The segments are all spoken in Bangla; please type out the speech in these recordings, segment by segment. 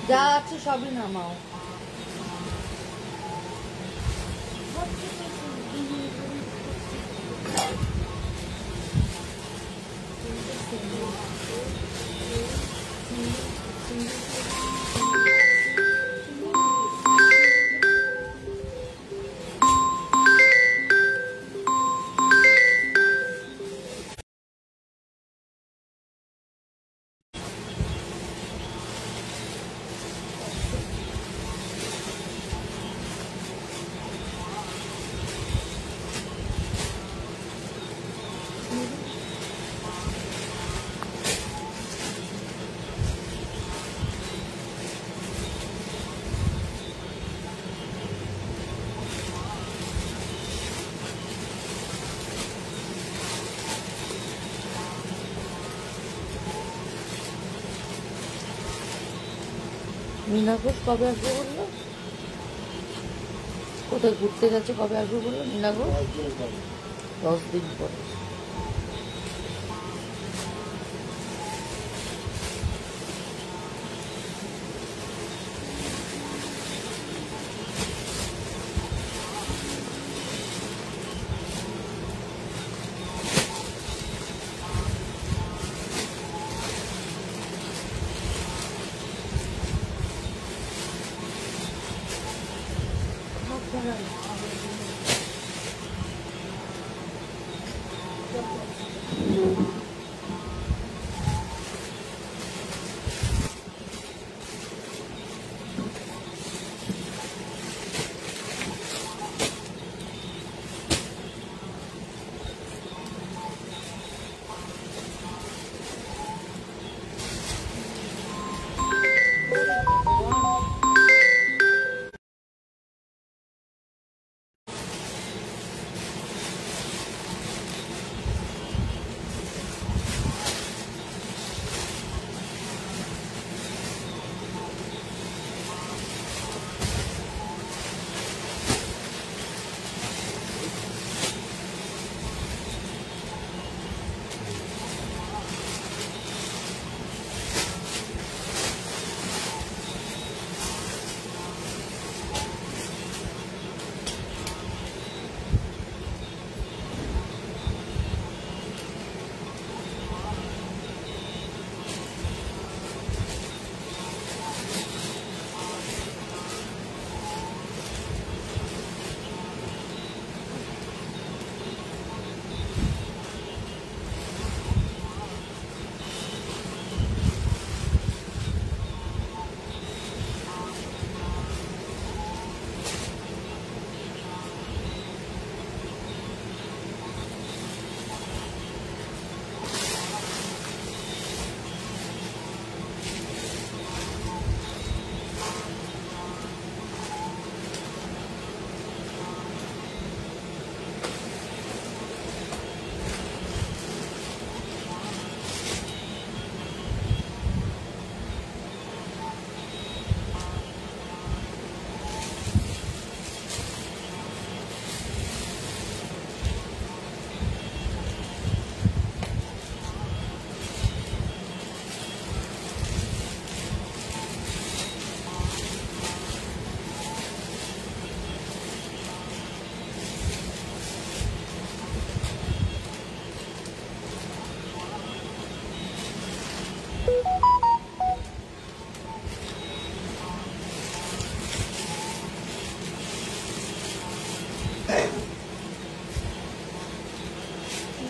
যা আছে সবই নামাও। मीना घोष कब আসবে বললো? কোথায় ঘুরতে যাচ্ছে, কবে আসবে বললো मीना ঘোষ? 10 দিন পরে।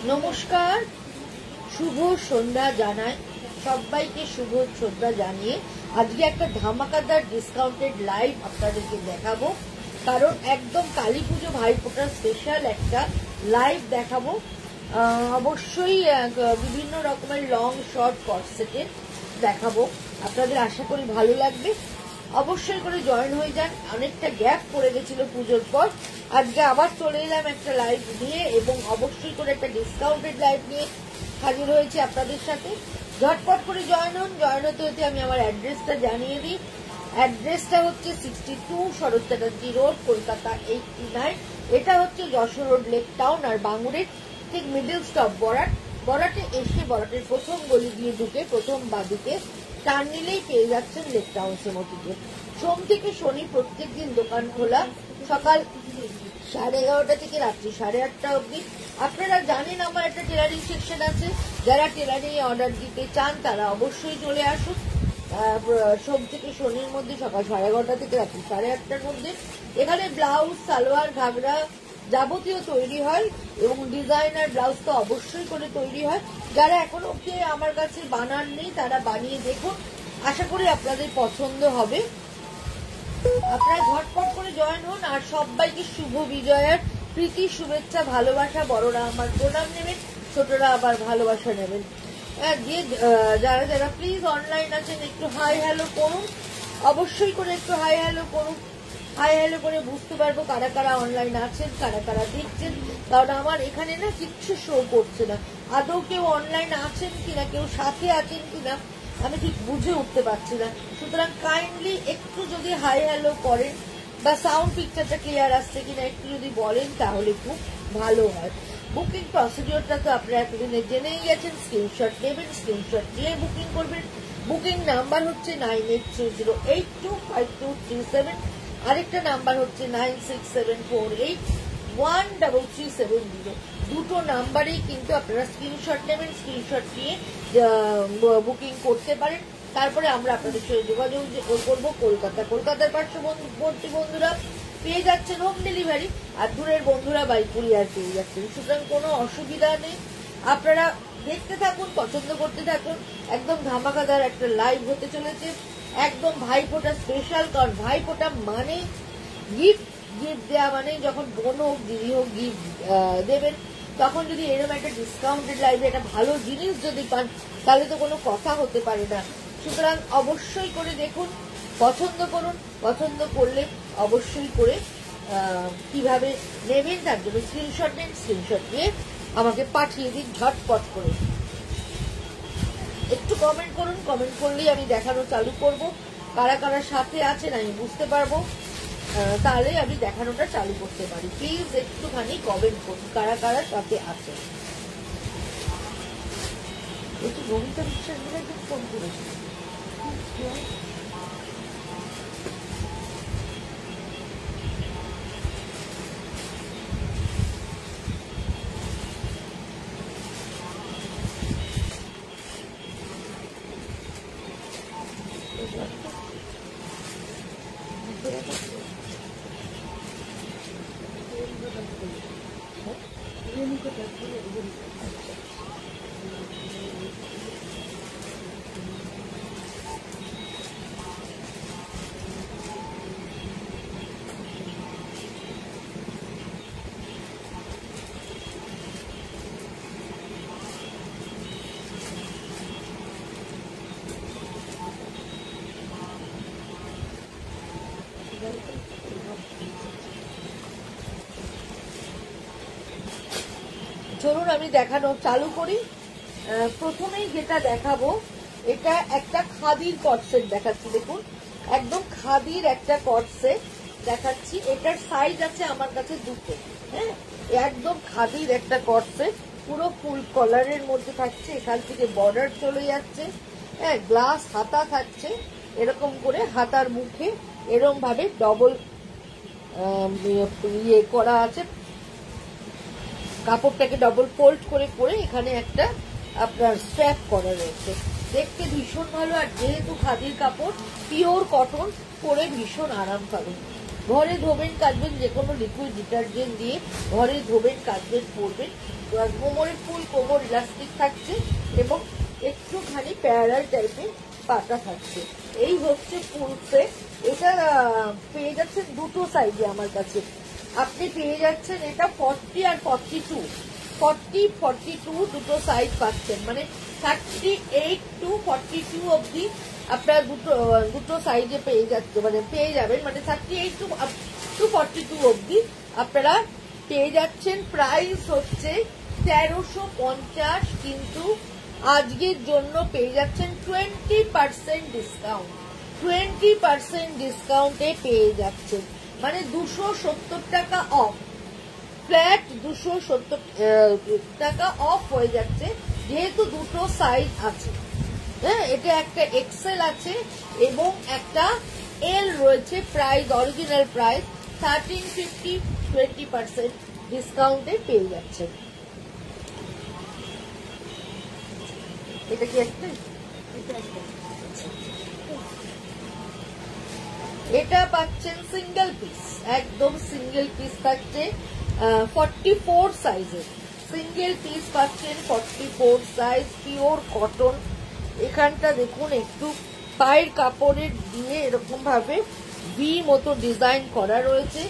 नमस्कार शुभ सन्ध्या जानाई सबाइके शुभ सन्ध्या जानिए আজকে একটা ধামাকাদার ডিসকাউন্টেড লাইভ আপনাদেরকে দেখাবো, কারণ একদম কালী পুজো ভাইফোঁটার স্পেশাল একটা লাইভ দেখাবো। অবশ্যই বিভিন্ন রকমের লং শর্ট কর্সেটে দেখাবো, আপনাদের আশা করি ভালো লাগবে। অবশ্যই করে জয়েন হয়ে যান। অনেকটা গ্যাপ পড়ে গেছিল পুজোর পর, আজকে আবার চলে এলাম একটা লাইভ নিয়ে, এবং অবশ্যই করে একটা ডিসকাউন্টেড লাইভ নিয়ে হাজির হয়েছে আপনাদের সাথে। ঝটপট করে জয়েন হন। জয়েন হতে হতে আমি আমার অ্যাড্রেসটা জানিয়ে দিই। অ্যাড্রেসটা হচ্ছে 62 শরৎ চ্যাটার্জি রোড, কলকাতা 89। এটা হচ্ছে যশোর রোড, লেক টাউন আর বাঙুরের ঠিক মিডল স্টপ বরাট। বরাটে এসে বরাটের প্রথম গলি দিয়ে ঢুকে প্রথম বাদিকে টার্ন নিলেই পেয়ে যাচ্ছেন লেক টাউন সিমোটিকে। সোম থেকে শনি প্রত্যেকদিন দোকান খোলা, সকাল 11:30 থেকে রাত্রি 8:30 অবধি। আপনারা জানেন আমার একটা টেলারিং সেকশন আছে, যারা টেলারিং অর্ডার দিতে চান তারা অবশ্যই চলে আসুন। সোম থেকে শনির মধ্যে সকাল 11:30 থেকে রাত্রি 8:30-র মধ্যে। এখানে ব্লাউজ, সালোয়ার, ঘাগরা যাবতীয় তৈরি হয়, এবং ডিজাইনার ব্লাউজ তো অবশ্যই করে তৈরি হয়। যারা এখনো অব্দি আমার কাছে বানাননি তারা বানিয়ে দেখুন, আশা করি আপনাদের পছন্দ হবে। আপনারা ঝটপট করে জয়েন হন। আর সবাইকে শুভ বিজয়ার প্রীতি, শুভেচ্ছা, ভালোবাসা। বড়রা আমার প্রণাম নেবেন, ছোটরা আবার ভালোবাসা নেবেন। যারা যারা প্লিজ অনলাইন আছেন একটু হাই হ্যালো করুন, অবশ্যই করে একটু হাই হ্যালো করুন। হাই হ্যালো করে বুঝতে পারবো কারা কারা অনলাইন আছেন, কারা কারা দেখছেন। কারণ আমার এখানে না কিচ্ছু শো করছে না, আদৌ কেউ অনলাইন আছেন কিনা, কেউ সাথে আছেন কিনা আমি ঠিক বুঝে উঠতে পারছি না। সুতরাং কাইন্ডলি একটু যদি হাই হ্যালো করেন বা সাউন্ড পিকচারটা ক্লিয়ার আসছে কিনা একটু যদি বলেন তাহলে খুব ভালো হয়। বুকিং প্রসিডিওরটা তো আপনারা এতদিনে জেনেই গেছেন। স্ক্রিনশট নেবেন, স্ক্রিনশট নিয়ে বুকিং করবেন। বুকিং নাম্বার হচ্ছে 9830825237, আরেকটা নাম্বার হচ্ছে 9674813370। দুটো নাম্বারেই কিন্তু আপনারা স্ক্রিনশট নেবেন, স্ক্রিনশট নিয়ে বুকিং করতে পারেন। তারপরে আমরা আপনাদের সঙ্গে যোগাযোগ করবো। কলকাতার পার্শ্ববর্তী বন্ধুরা পেয়ে যাচ্ছেন হোম ডেলিভারি, আর দূরের বন্ধুরা বাই কুরিয়ার পেয়ে যাচ্ছেন। সুতরাং কোনো অসুবিধা নেই। আপনারা দেখতে থাকুন, পছন্দ করতে থাকুন। একদম ধামাকাদার একটা লাইভ হতে চলেছে, একদম ভাইফোঁটা স্পেশাল। কারণ ভাইফোঁটা মানে গিফট দেওয়া, মানে যখন বোন হোক দিদি হোক গিফট দেবেন, তখন যদি এরকম একটা ডিসকাউন্টেড লাইভে একটা ভালো জিনিস যদি পান তাহলে তো কোনো কথা হতে পারে না। সুতরাং অবশ্যই করে দেখুন, পছন্দ করুন। পছন্দ করলে অবশ্যই করে কিভাবে নেবেন তার জন্য স্ক্রিনশট নেন, স্ক্রিনশট নিয়ে আমাকে পাঠিয়ে দিন ঝটপট করে। একটু কমেন্ট করুন, কমেন্ট করলেই আমি দেখানো চালু করব। কারা কারা সাথে আছেন আমি বুঝতে পারবো, তাহলে আমি দেখানোটা চালু করতে পারি। প্লিজ একটুখানি কমেন্ট করুন কারা কারা সাথে আছেন। একটু নমিতা বিশ্বাস বলে একটু ফোন করেছি। চলুন আমি দেখানো চালু করি। প্রথমেই যেটা দেখাবো, এটা একটা খাদির কটসেট দেখাচ্ছি। দেখুন একদম খাদির একটা কটসেট দেখাচ্ছি। এটার সাইজ আছে আমার কাছে দুটো। হ্যাঁ, একদম খাদির একটা কটসেট, পুরো ফুল কলারের মধ্যে থাকছে। এখান থেকে বর্ডার চলে যাচ্ছে, হ্যাঁ, গ্লাস হাতা থাকছে। এরকম করে হাতার মুখে এরকম ভাবে ডবল ইয়ে করা আছে, কাপড়টাকে ডবল ফোল্ড করে করে এখানে একটা আপনার স্ট্র্যাপ করা রয়েছে। দেখতে ভীষণ ভালো, আর যেহেতু খাদির কাপড় পিওর কটন, পরে ভীষণ আরাম পাবেন। ঘরে ধোবেন কাচবেন, যে কোনো লিকুইড ডিটারজেন্ট দিয়ে ঘরে ধোবেন কাচবেন পরবেন। কোমরের ফুল কোমর ইলাস্টিক থাকছে এবং একটুখানি প্যারাল টাইপের পাতা থাকছে। এই হচ্ছে ফুল সেট। এটা পেয়ে যাচ্ছেন দুটো সাইজে আমার কাছে। আপনি পেয়ে যাচ্ছেন এটা 40 আর 42, 40-42 দুটো সাইজ পাচ্ছেন, মানে 38 to 42 অবধি আপনারা দুটো সাইজে পেয়ে যাচ্ছে, মানে পেয়ে যাবেন, মানে 38 to 42 অবধি আপনারা পেয়ে যাচ্ছেন। প্রাইস হচ্ছে 1350, কিন্তু আজকের জন্য পেয়ে যাচ্ছেন 20% ডিসকাউন্ট, 20% ডিসকাউন্টে পেয়ে যাচ্ছেন, মানে 270 টাকা অফ, ফ্ল্যাট 270 টাকা অফ হয়ে যাচ্ছে, যেহেতু দুটো সাইজ আছে। হ্যাঁ, এটা একটা এক্সেল আছে এবং একটা এল রয়েছে। প্রাইস অরিজিনাল প্রাইস 1350, 20% ডিসকাউন্টে পেয়ে যাচ্ছে। এটা কি একটা, এটা পাচ্ছেন সিঙ্গেল পিস, একদম সিঙ্গেল পিস থাকছে 44 সাইজের, সিঙ্গেল পিস পাচ্ছেন 44 সাইজ, পিওর কটন। এখানটা দেখুন একটু পায়ের কাপড়ের দিয়ে এরকম ভাবে ভি মতো ডিজাইন করা রয়েছে।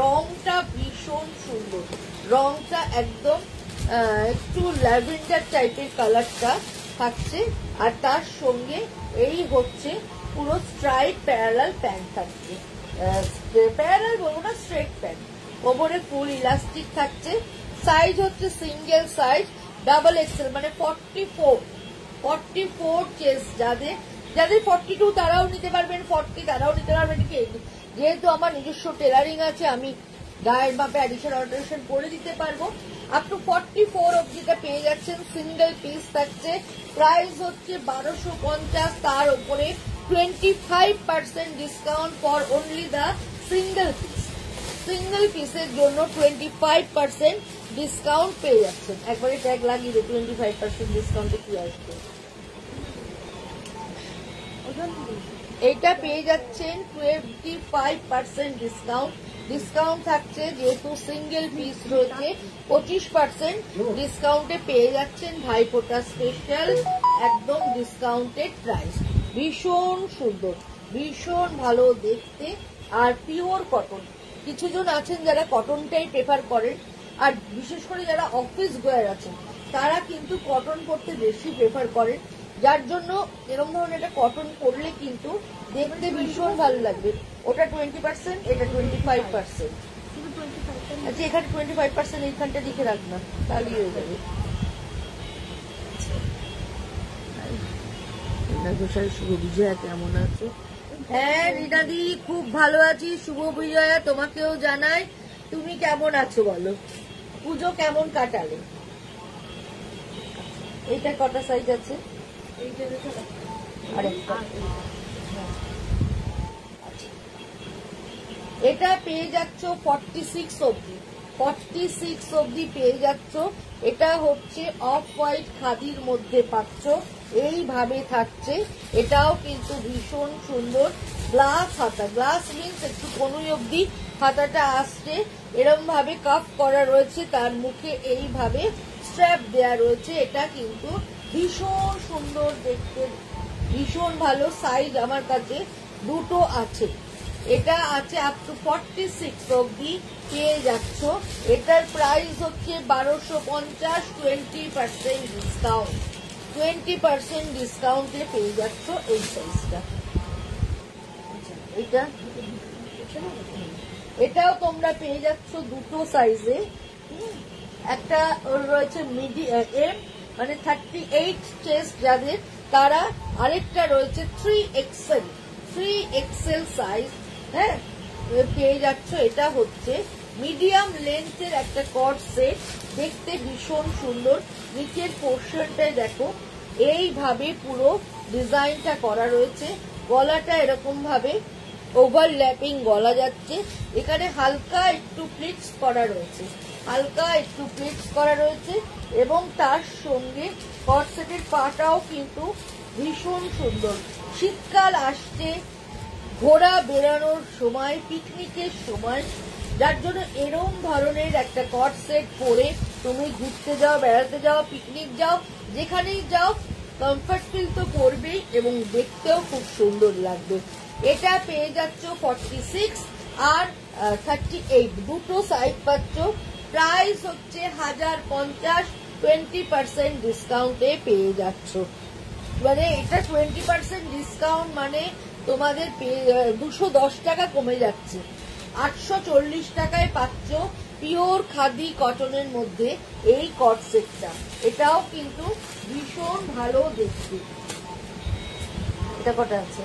রংটা ভীষণ সুন্দর, রংটা একদম একটু ল্যাভেন্ডার টাইপের কালারটা থাকছে, আর তার সঙ্গে এই হচ্ছে পুরো স্ট্রাইপ প্যারালাল প্যান্ট থাকছে, প্যারালাল বলবো না, স্ট্রেট প্যান্ট, ওপরে ফুল ইলাস্টিক থাকছে। সাইজ হচ্ছে সিঙ্গেল সাইজ ডাবল এক্সেল, মানে 44 চেস্ট। যাদের 42 তারাও নিতে পারবেন, 40 তারাও নিতে পারবেন। যেহেতু আমার নিজস্ব টেলারিং আছে, আমি গায়ের মাপে অ্যাডিশন অল্টারেশন করে দিতে পারবো। আপ টু 44 অবধিটা পেয়ে যাচ্ছেন, সিঙ্গেল পিস থাকছে। প্রাইস হচ্ছে 1250, তার উপরে 25% discount for only the single piece. Single পিসের জন্য 25% ডিসকাউন্ট পেয়ে যাচ্ছেন। একবারে ট্যাগ লাগিয়ে 25% ডিসকাউন্টে কি আসবে। এইটা পেয়ে যাচ্ছেন 25% ডিসকাউন্ট। ডিসকাউন্ট থাকছে, যেহেতু সিঙ্গেল পিস রয়েছে 25% ডিসকাউন্টে পেয়ে যাচ্ছেন। ভাইফোঁটা স্পেশাল একদম ডিসকাউন্টেড প্রাইস। ভীষণ সুন্দর, ভীষণ ভালো দেখতে, আর পিওর কটন। কিছুজন আছেন যারা কটনটাই প্রেফার করেন, আর বিশেষ করে যারা অফিস গোয়ার আছেন তারা কিন্তু কটন পরতে বেশি প্রেফার করেন, যার জন্য এরকম ধরনের একটা কটন পরলে কিন্তু দেখতে ভীষণ ভালো লাগবে। ওটা 20%, এটা 25%। আচ্ছা, এখানে 25% এইখানটা লিখে রাখ না, তাহলেই হয়ে যাবে। শুভ বিজয়া কেমন আছো? হ্যাঁ রিনাদি, খুব ভালো আছি। শুভ বিজয়া তোমাকেও জানাই। তুমি কেমন আছো বলো? পুজো কেমন কাটালে? এইটা কটা সাইজ আছে? এটা পেয়ে যাচ্ছ 46 অবধি, 46 অবধি পেয়ে যাচ্ছ। এটা হচ্ছে অফ হোয়াইট খাদির মধ্যে পাচ্ছ, এইভাবে থাকছে। এটাও কিন্তু ভীষণ সুন্দর। গ্লাস হাতা, গ্লাস মিন্স একটু কোনুই অবধি হাতাটা আসছে, এরকম ভাবে কাফ করা রয়েছে, তার মুখে এইভাবে স্ট্র্যাপ দেয়া রয়েছে। এটা কিন্তু ভীষণ সুন্দর দেখতে, ভীষণ ভালো। সাইজ আমার কাছে দুটো আছে, এটা আছে আপ টু 46 অবধি পেয়ে যাচ্ছ। এটার প্রাইস হচ্ছে 1250, 20% ডিসকাউন্ট, 20% ডিসকাউন্টে পেয়ে যাচ্ছ এই সাইজটা। এটাও তোমরা পেয়ে যাচ্ছ দুটো সাইজে। একটা রয়েছে মিডিয়াম, মানে 38 চেস্ট যাদের, তারা, আরেকটা রয়েছে 3XL, 3XL সাইজ। হ্যাঁ, পেয়ে যাচ্ছ। এটা হচ্ছে মিডিয়াম লেন্থের একটা কট সেট, দেখতে ভীষণ সুন্দর। নিচের পোর্শনটায় দেখো এইভাবে পুরো ডিজাইনটা করা রয়েছে। গলাটা এরকম ভাবে ওভারল্যাপিং গলা যাচ্ছে। এখানে হালকা একটু প্লিটস করা রয়েছে, হালকা একটু প্লিটস করা রয়েছে, এবং তার সঙ্গে কট সেটের পাটাও কিন্তু ভীষণ সুন্দর। শীতকাল আসছে, ঘোরা বেড়ানোর সময়, পিকনিকের সময়, যার জন্য এরম ধরনের একটা কট সেট পরে তুমি ঘুরতে যাও, বেড়াতে যাও, পিকনিক যাও, যেখানেই যাও, কমফর্ট ফিল তো করবেই এবং দেখতেও খুব সুন্দর লাগবে। এটা পেয়ে যাচ্ছ 46 আর 38, দুটো সাইজ পাচ্ছ। প্রাইস হচ্ছে 1050, 20% ডিসকাউন্টে পেয়ে যাচ্ছ। মানে এটা 20% ডিসকাউন্ট মানে তোমাদের 210 টাকা কমে যাচ্ছে, 840 টাকায় পাচ্ছ পিওর খাদি কটনের মধ্যে এই কট সেটটা। এটাও কিন্তু ভীষণ ভালো দেখতে। এটা কটা আছে?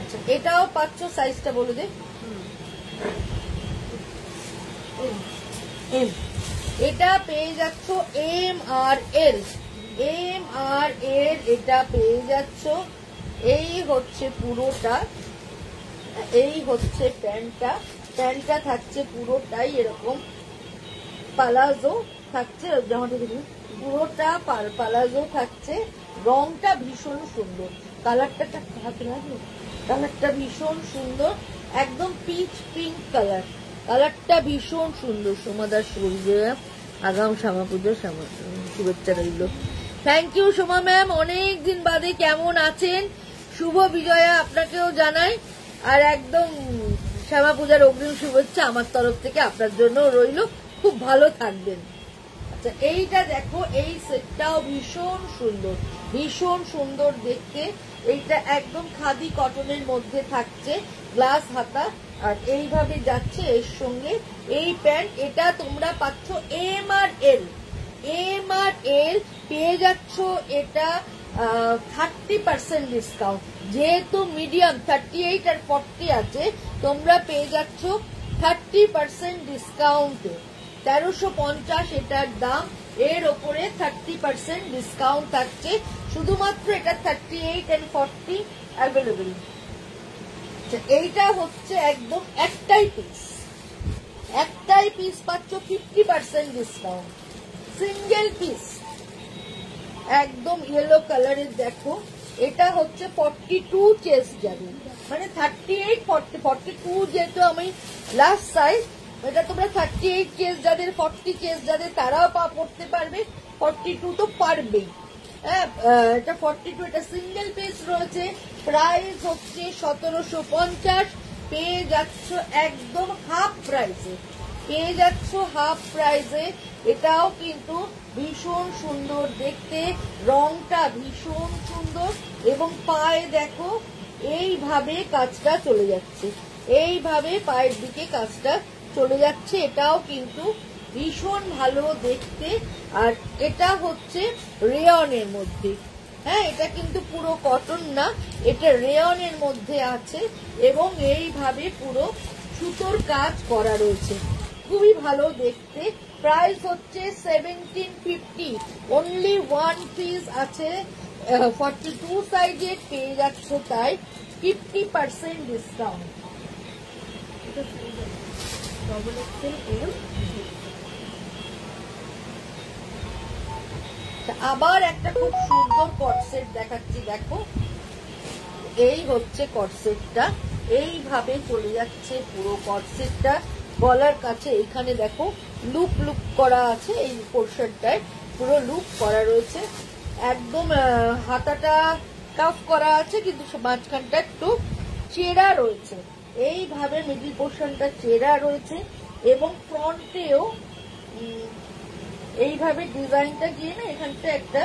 আচ্ছা, এটাও পাচ্ছ, সাইজটা বলে দে। এম, এটা পেয়ে যাচ্ছ এম আর এল, এম আর এল এটা পেয়ে যাচ্ছ। এই হচ্ছে পুরোটা, এই হচ্ছে প্যান্টটা। প্যান্টটা থাকছে পুরোটাই এরকম পালাজো থাকছে, জামাটা দেখুন পুরোটা পালাজো থাকছে। রংটা ভীষণ সুন্দর, কালারটা হাতে লাগলো, কালারটা ভীষণ সুন্দর, একদম পিচ পিঙ্ক কালার। কালারটা ভীষণ সুন্দর। সোমাদার শরীরে আগাম শ্যামা পুজোর শুভেচ্ছা রইল। থ্যাংক ইউ সোমা ম্যাম, অনেক দিন বাদে কেমন আছেন? শুভ বিজয়া আপনাকেও জানাই, আর একদম শ্যামা পূজার অগ্রিম শুভেচ্ছা আমার তরফ থেকে আপনার জন্য রইল। খুব ভালো থাকবেন। আচ্ছা, এইটা দেখো, এই সেটটাও ভীষণ সুন্দর, ভীষণ সুন্দর দেখতে। এইটা একদম খাদি কটনের মধ্যে থাকছে, গ্লাস হাতা, আর এইভাবে যাচ্ছে এর সঙ্গে এই প্যান্ট। এটা তোমরা পাচ্ছ এম আর এল, এম আর এল পেয়ে যাচ্ছ এটা 30% ডিসকাউন্ট। যেহেতু মিডিয়াম 38 আর 40 আছে, তোমরা পেয়ে যাচ্ছ 30% ডিসকাউন্টে। 1350 এটার দাম, এর ওপরে 30% ডিসকাউন্ট থাকছে। শুধুমাত্র এটা 38 and 40 অ্যাভেলেবল। এইটা হচ্ছে একদম একটাই পিস পাচ্ছ 50% ডিসকাউন্ট, সিঙ্গেল পিস, একদম ইয়েলো কালারের। দেখো, এটা হচ্ছে 42 চেস্ট যাবে, মানে 38 40 42 যেহেতু আমি লাস্ট সাইজ, এটা তোমরা 38 চেস্ট যাদের, 40 চেস্ট যাদের তারাও পড়তে পারবে, 42 তো পারবেই। হ্যাঁ, এটা 42, এটা সিঙ্গেল পিস রয়েছে। প্রাইস হচ্ছে 1750, পেয়ে যাচ্ছ একদম হাফ প্রাইসে, পেয়ে যাচ্ছ হাফ প্রাইসে। এটাও কিন্তু ভীষণ সুন্দর দেখতে, রংটা ভীষণ সুন্দর, এবং পায়ে দেখো এইভাবে কাজটা চলে যাচ্ছে, এইভাবে পায়ের দিকে কাজটা চলে যাচ্ছে। এটাও কিন্তু ভীষণ ভালো দেখতে। আর এটা হচ্ছে রেয়নের মধ্যে, হ্যাঁ, এটা কিন্তু পুরো কটন না, এটা রেয়নের মধ্যে আছে, এবং এইভাবে পুরো সুতোর কাজ করা রয়েছে, খুবই ভালো দেখতে। প্রাইস হচ্ছে 1750, অনলি ওয়ান পিস আছে, 42 সাইজের পেয়ে যাচ্ছ, তাই 50% ডিসকাউন্ট। আবার একটা খুব সুন্দর কটসেট দেখাচ্ছি, দেখো এই হচ্ছে কটসেটটা, এইভাবে চলে যাচ্ছে পুরো কটসেটটা। গলার কাছে এইখানে দেখো লুপ করা আছে, এই পোর্শনটায় পুরো লুপ করা রয়েছে, একদম হাতাটা কাফ করা আছে, কিন্তু মাঝখানটা একটু চেরা রয়েছে, এইভাবে মিডল পোর্শনটা চেরা রয়েছে, এবং ফ্রন্টেও এইভাবে ডিজাইনটা গিয়ে না এখানটা একটা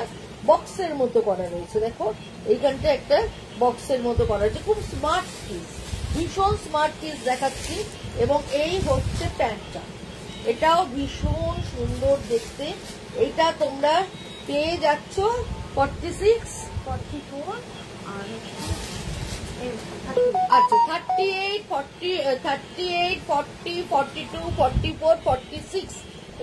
বক্সের মতো করা রয়েছে। দেখো এইখানটা একটা বক্সের মতো করা রয়েছে, খুব স্মার্ট পিস, ভীষণ স্মার্ট পিস দেখাচ্ছি। এবং এই হচ্ছে প্যান্টটা, এটাও ভীষণ সুন্দর দেখতে। এটা তোমরা পেয়ে যাচ্ছ 46, 44 আর আচ্ছা 38, 40, 38, 40, 42, 44, 46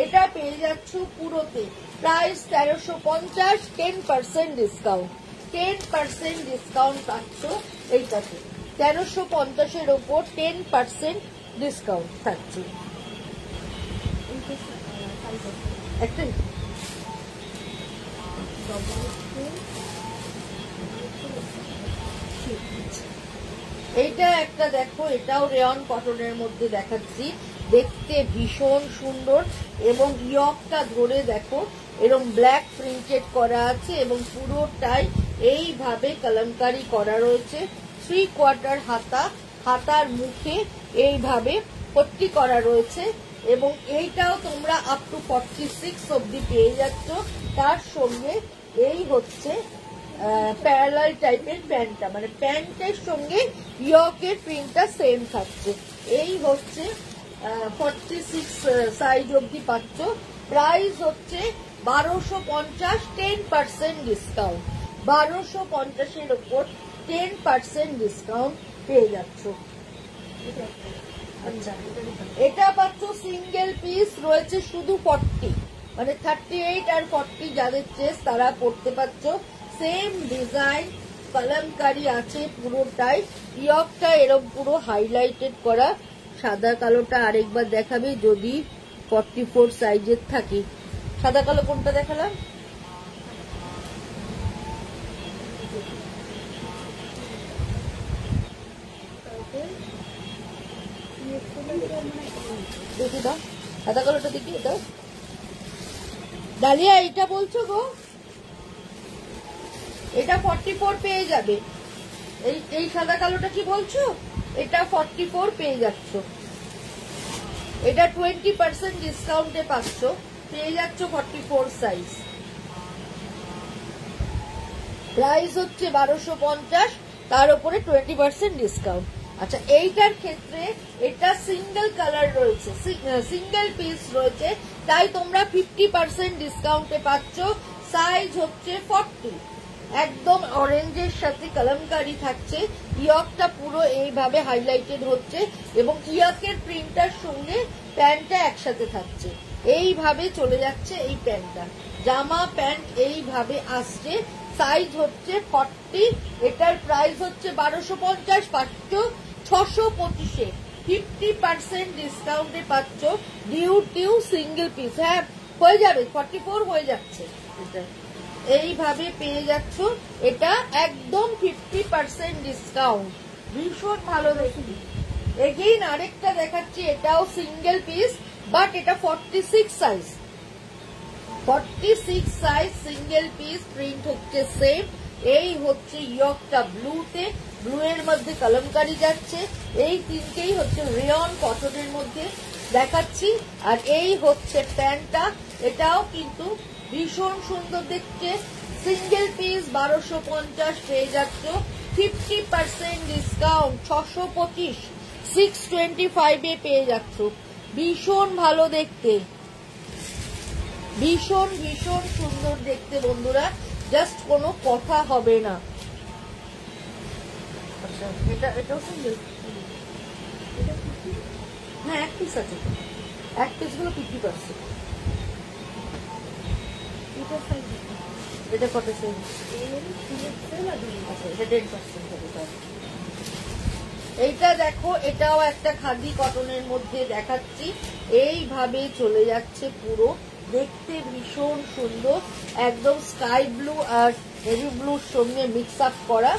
এটা পেয়ে যাচ্ছ পুরোতে। প্রাইস 1350, 10% ডিসকাউন্ট, 10% ডিসকাউন্ট পাচ্ছ এইটাতে। 1350-এর ওপর 10% ডিসকাউন্ট থাকছে। একটা এইটা একটা দেখো, এটাও রেয়ন কটনের মধ্যে দেখাচ্ছি, দেখতে ভীষণ সুন্দর এবং ইয়কটা ধরে দেখো এরকম ব্ল্যাক প্রিন্টেড করা আছে এবং পুরোটাই এইভাবে কলমকারি করা রয়েছে। 3/4 হাতা, হাতার মুখে এইভাবে পট্টি করা রয়েছে এবং এইটাও তোমরা আপ টু 46 অবধি পেয়ে যাচ্ছ। তার সঙ্গে এই হচ্ছে প্যারালাল টাইপের প্যান্টটা, মানে প্যান্টের সঙ্গে ইয়কের প্রিন্টটা সেম থাকছে। এই হচ্ছে 46 সাইজ অবধি পাচ্ছ। প্রাইস হচ্ছে 1250, 10% ডিসকাউন্ট। 1250-এর উপর 10% ডিসকাউন্ট পেয়ে যাচ্ছ। আচ্ছা, এটা পাচ্ছ সিঙ্গেল পিস রয়েছে শুধু 40, মানে 38 আর 40 যাদের চেস্ট তারা পড়তে পারছ। সেম ডিজাইন কলমকারি আছে পুরোটাই, ইয়কটা এরকম পুরো হাইলাইটেড করা। সাদা কালোটা আরেকবার দেখাবে যদি 44 সাইজের থাকে। সাদা কালো কোনটা দেখালাম? দেখি দাও সাদা কালোটা, দেখি এটা ডালিয়া, এটা বলছো গো? এটা 44 পেয়ে যাবে। এই সাদা কালোটা কি বলছো? এটা 44 পেয়ে যাচ্ছ। এটা 20% ডিসকাউন্টে পাচ্ছ, পেয়ে যাচ্ছ 44 সাইজ। প্রাইস হচ্ছে 1250, তার উপরে 20% ডিসকাউন্ট। আচ্ছা, এইটার ক্ষেত্রে এটা সিঙ্গেল কালার রয়েছে, সিঙ্গেল পিস রয়েছে, তাই তোমরা 50% ডিসকাউন্টে পাচ্ছ। সাইজ হচ্ছে 40, একদম অরেঞ্জের সাথে কলমকারি থাকছে। ইয়কটা পুরো এইভাবে হাইলাইটেড হচ্ছে এবং ইয়কের প্রিন্টার সঙ্গে প্যান্টটা একসাথে থাকছে। এইভাবে চলে যাচ্ছে এই প্যান্টটা, জামা প্যান্ট এইভাবে আসছে। সাইজ হচ্ছে 40, এটার প্রাইস হচ্ছে 1250, পাচ্ছ 625-এ 50% ডিসকাউন্টে পাচ্ছ। ডিউ সিঙ্গেল পিস, হ্যাঁ হয়ে যাবে, 44 হয়ে যাচ্ছে। এটা এইভাবে পেয়ে যাচ্ছ, এটা একদম 50% ডিসকাউন্ট, ভীষণ ভালো দেখি। এগেইন আরেকটা দেখাচ্ছি, এটাও সিঙ্গেল পিস, বাট এটা 46 size. 46 size single piece, print হচ্ছে সেম। এই হচ্ছে ইয়কটা ব্লুতে, ব্লু এর মধ্যে কলমকারি যাচ্ছে। এই তিনটেই হচ্ছে রেয়ন কটনের মধ্যে দেখাচ্ছি। আর এই হচ্ছে প্যান্টটা, এটাও কিন্তু ভীষণ সুন্দর দেখতে। সিঙ্গেল পিস 1250 পেয়ে যাচ্ছ, 50% ডিসকাউন্ট 625, 625-এ পেয়ে যাচ্ছ। ভীষণ ভালো দেখতে, ভীষণ ভীষণ সুন্দর দেখতে বন্ধুরা, জাস্ট কোনো কথা হবে না। আচ্ছা, এটাও সিঙ্গেল, হ্যাঁ এক পিস আছে, এক পিস গুলো 50%। এটা কত সাইজ? আচ্ছা, এটা 10% হবে। এইটা দেখো, এটাও একটা খাদি কটনের মধ্যে দেখাচ্ছি। এইভাবে চলে যাচ্ছে পুরো, দেখতে ভীষণ সুন্দর, একদম স্কাই ব্লু আর নেভি ব্লুর সঙ্গে মিক্স আপ করা।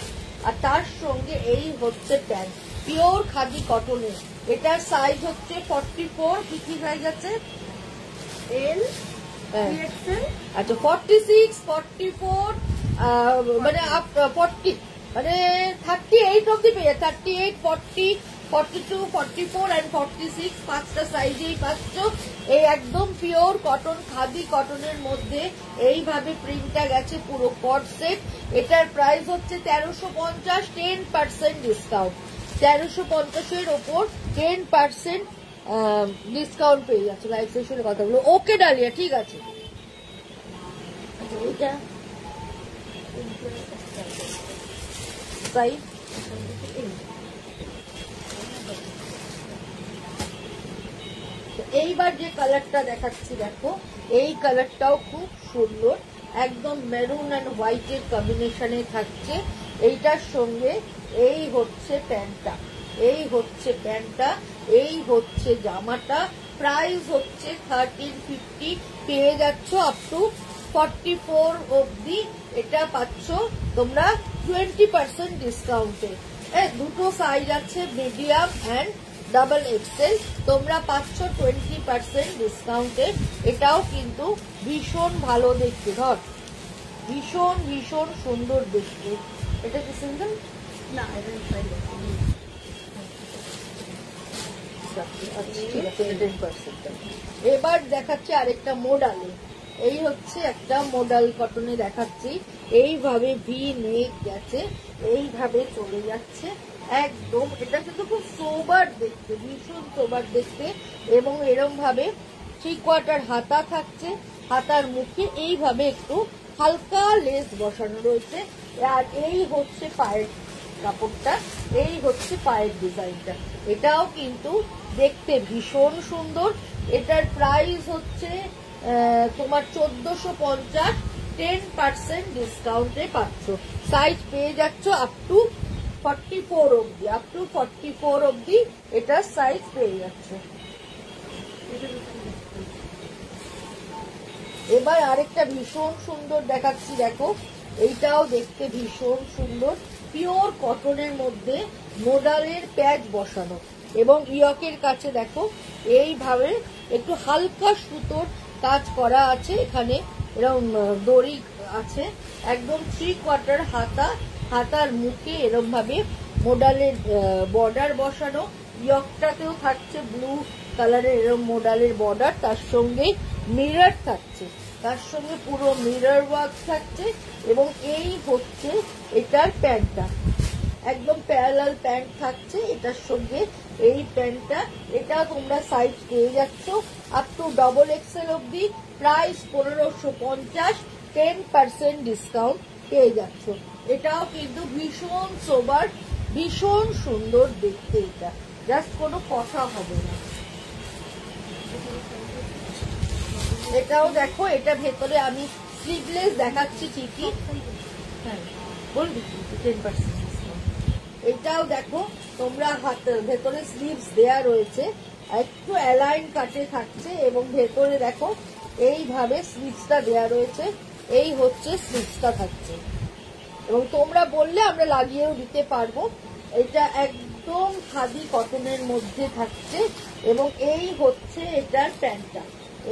আর তার সঙ্গে এই হচ্ছে প্যান্ট, পিওর খাদি কটনের। এটার সাইজ হচ্ছে 44, কি কি সাইজ আছে? এল, আচ্ছা 46, 44, মানে 40, মানে 38 অব্দি পেয়ে, 38, 40, 42, 44 and 46, 5টা সাইজেই পাচ্ছ। এই একদম পিওর কটন, খাদি কটনের মধ্যে এইভাবে প্রিন্টটা গেছে পুরো কট সেট। এটার প্রাইস হচ্ছে 1350, 10% ডিসকাউন্ট। 1350-এর ওপর 10% ডিসকাউন্ট পেয়ে যাচ্ছে। লাইভ সেশনের কথা বলো। ওকে ডালিয়া, ঠিক আছে। এইটা সাইজ এইবার যে কালারটা দেখাচ্ছি দেখো, এই কালারটাও খুব সুন্দর, একদম মেরুন অ্যান্ড হোয়াইটের কম্বিনেশনে থাকছে। এইটার সঙ্গে এই হচ্ছে প্যান্টটা, এই হচ্ছে প্যান্টটা, এই হচ্ছে জামাটা। প্রাইস হচ্ছে 1350, পেয়ে যাচ্ছ আপ টু 44 অবধি। এটা পাচ্ছ তোমরা 20% ডিসকাউন্টে। দুটো সাইজ আছে, মিডিয়াম অ্যান্ড ডাবল এক্সেল তোমরা পাচ্ছ 20% ডিসকাউন্টে। এটাও কিন্তু ভীষণ ভালো দেখতে, ধর ভীষণ ভীষণ সুন্দর দেখতে। এটা কি সিঙ্গেল না? এবার দেখাচ্ছি আরেকটা মোডালে। এই হচ্ছে একটা মোডাল কটনে দেখাচ্ছি। এইভাবে ভি নেক গেছে, এইভাবে চলে যাচ্ছে একদম। এটা কিন্তু খুব সোবার দেখতে, ভীষণ সোবার দেখতে। এবং এরম ভাবে 3/4 হাতা থাকছে, হাতার মুখে এইভাবে একটু হালকা লেস বসানো রয়েছে। আর এই হচ্ছে পায়ের কাপড়টা, এই হচ্ছে পায়ের ডিজাইনটা। এটাও কিন্তু দেখতে ভীষণ সুন্দর। এটার প্রাইস হচ্ছে তোমার 1450, 10% ডিসকাউন্টে পাচ্ছ। সাইজ পেয়ে যাচ্ছ আপ টু 44 অব্দি, আপ টু 44 অব্দি এটার সাইজ পেয়ে যাচ্ছ। এবার আরেকটা ভীষণ সুন্দর দেখাচ্ছি, দেখো এইটাও দেখতে ভীষণ সুন্দর। পিওর কটনের মধ্যে মোডালের প্যাচ বসানো এবং ইয়কের কাছে দেখো এইভাবে একটু হালকা সুতোর কাজ করা আছে। এখানে এরকম দড়ি আছে, একদম 3/4 হাতা, হাতার মুখে এরকম ভাবে মোডালের বর্ডার বসানো। ইয়কটাতেও থাকছে ব্লু কালারের এরকম মোডালের বর্ডার, তার সঙ্গে মিরর থাকছে, তার সঙ্গে পুরো মিরর ওয়ার্ক থাকছে। এবং এই হচ্ছে এটার প্যান্টটা, একদম প্যারালাল প্যান্ট থাকছে এটার সঙ্গে। এই প্যান্টটা এটা তোমরা সাইজ পেয়ে যাচ্ছ আপ টু ডাবল এক্সেল অব্দি। প্রাইস 1550, 10% ডিসকাউন্ট পেয়ে যাচ্ছ। এটাও কিন্তু ভীষণ সোবার, ভীষণ সুন্দর দেখতে। এটা জাস্ট কোনো কথা হবে না। এটাও দেখো, এটা ভেতরে আমি স্লিভলেস দেখাচ্ছি ঠিকই, হ্যাঁ বলবি 10%। এটাও দেখো তোমরা হাতের ভেতরে স্লিভস দেয়া রয়েছে, একটু অ্যালাইন কাটে থাকছে এবং ভেতরে দেখো এইভাবে স্লিভসটা দেয়া রয়েছে। এই হচ্ছে স্লিভসটা থাকছে এবং তোমরা বললে আমরা লাগিয়েও দিতে পারবো। এটা একদম খাদি কটনের মধ্যে থাকছে এবং এই হচ্ছে এটার প্যান্টটা,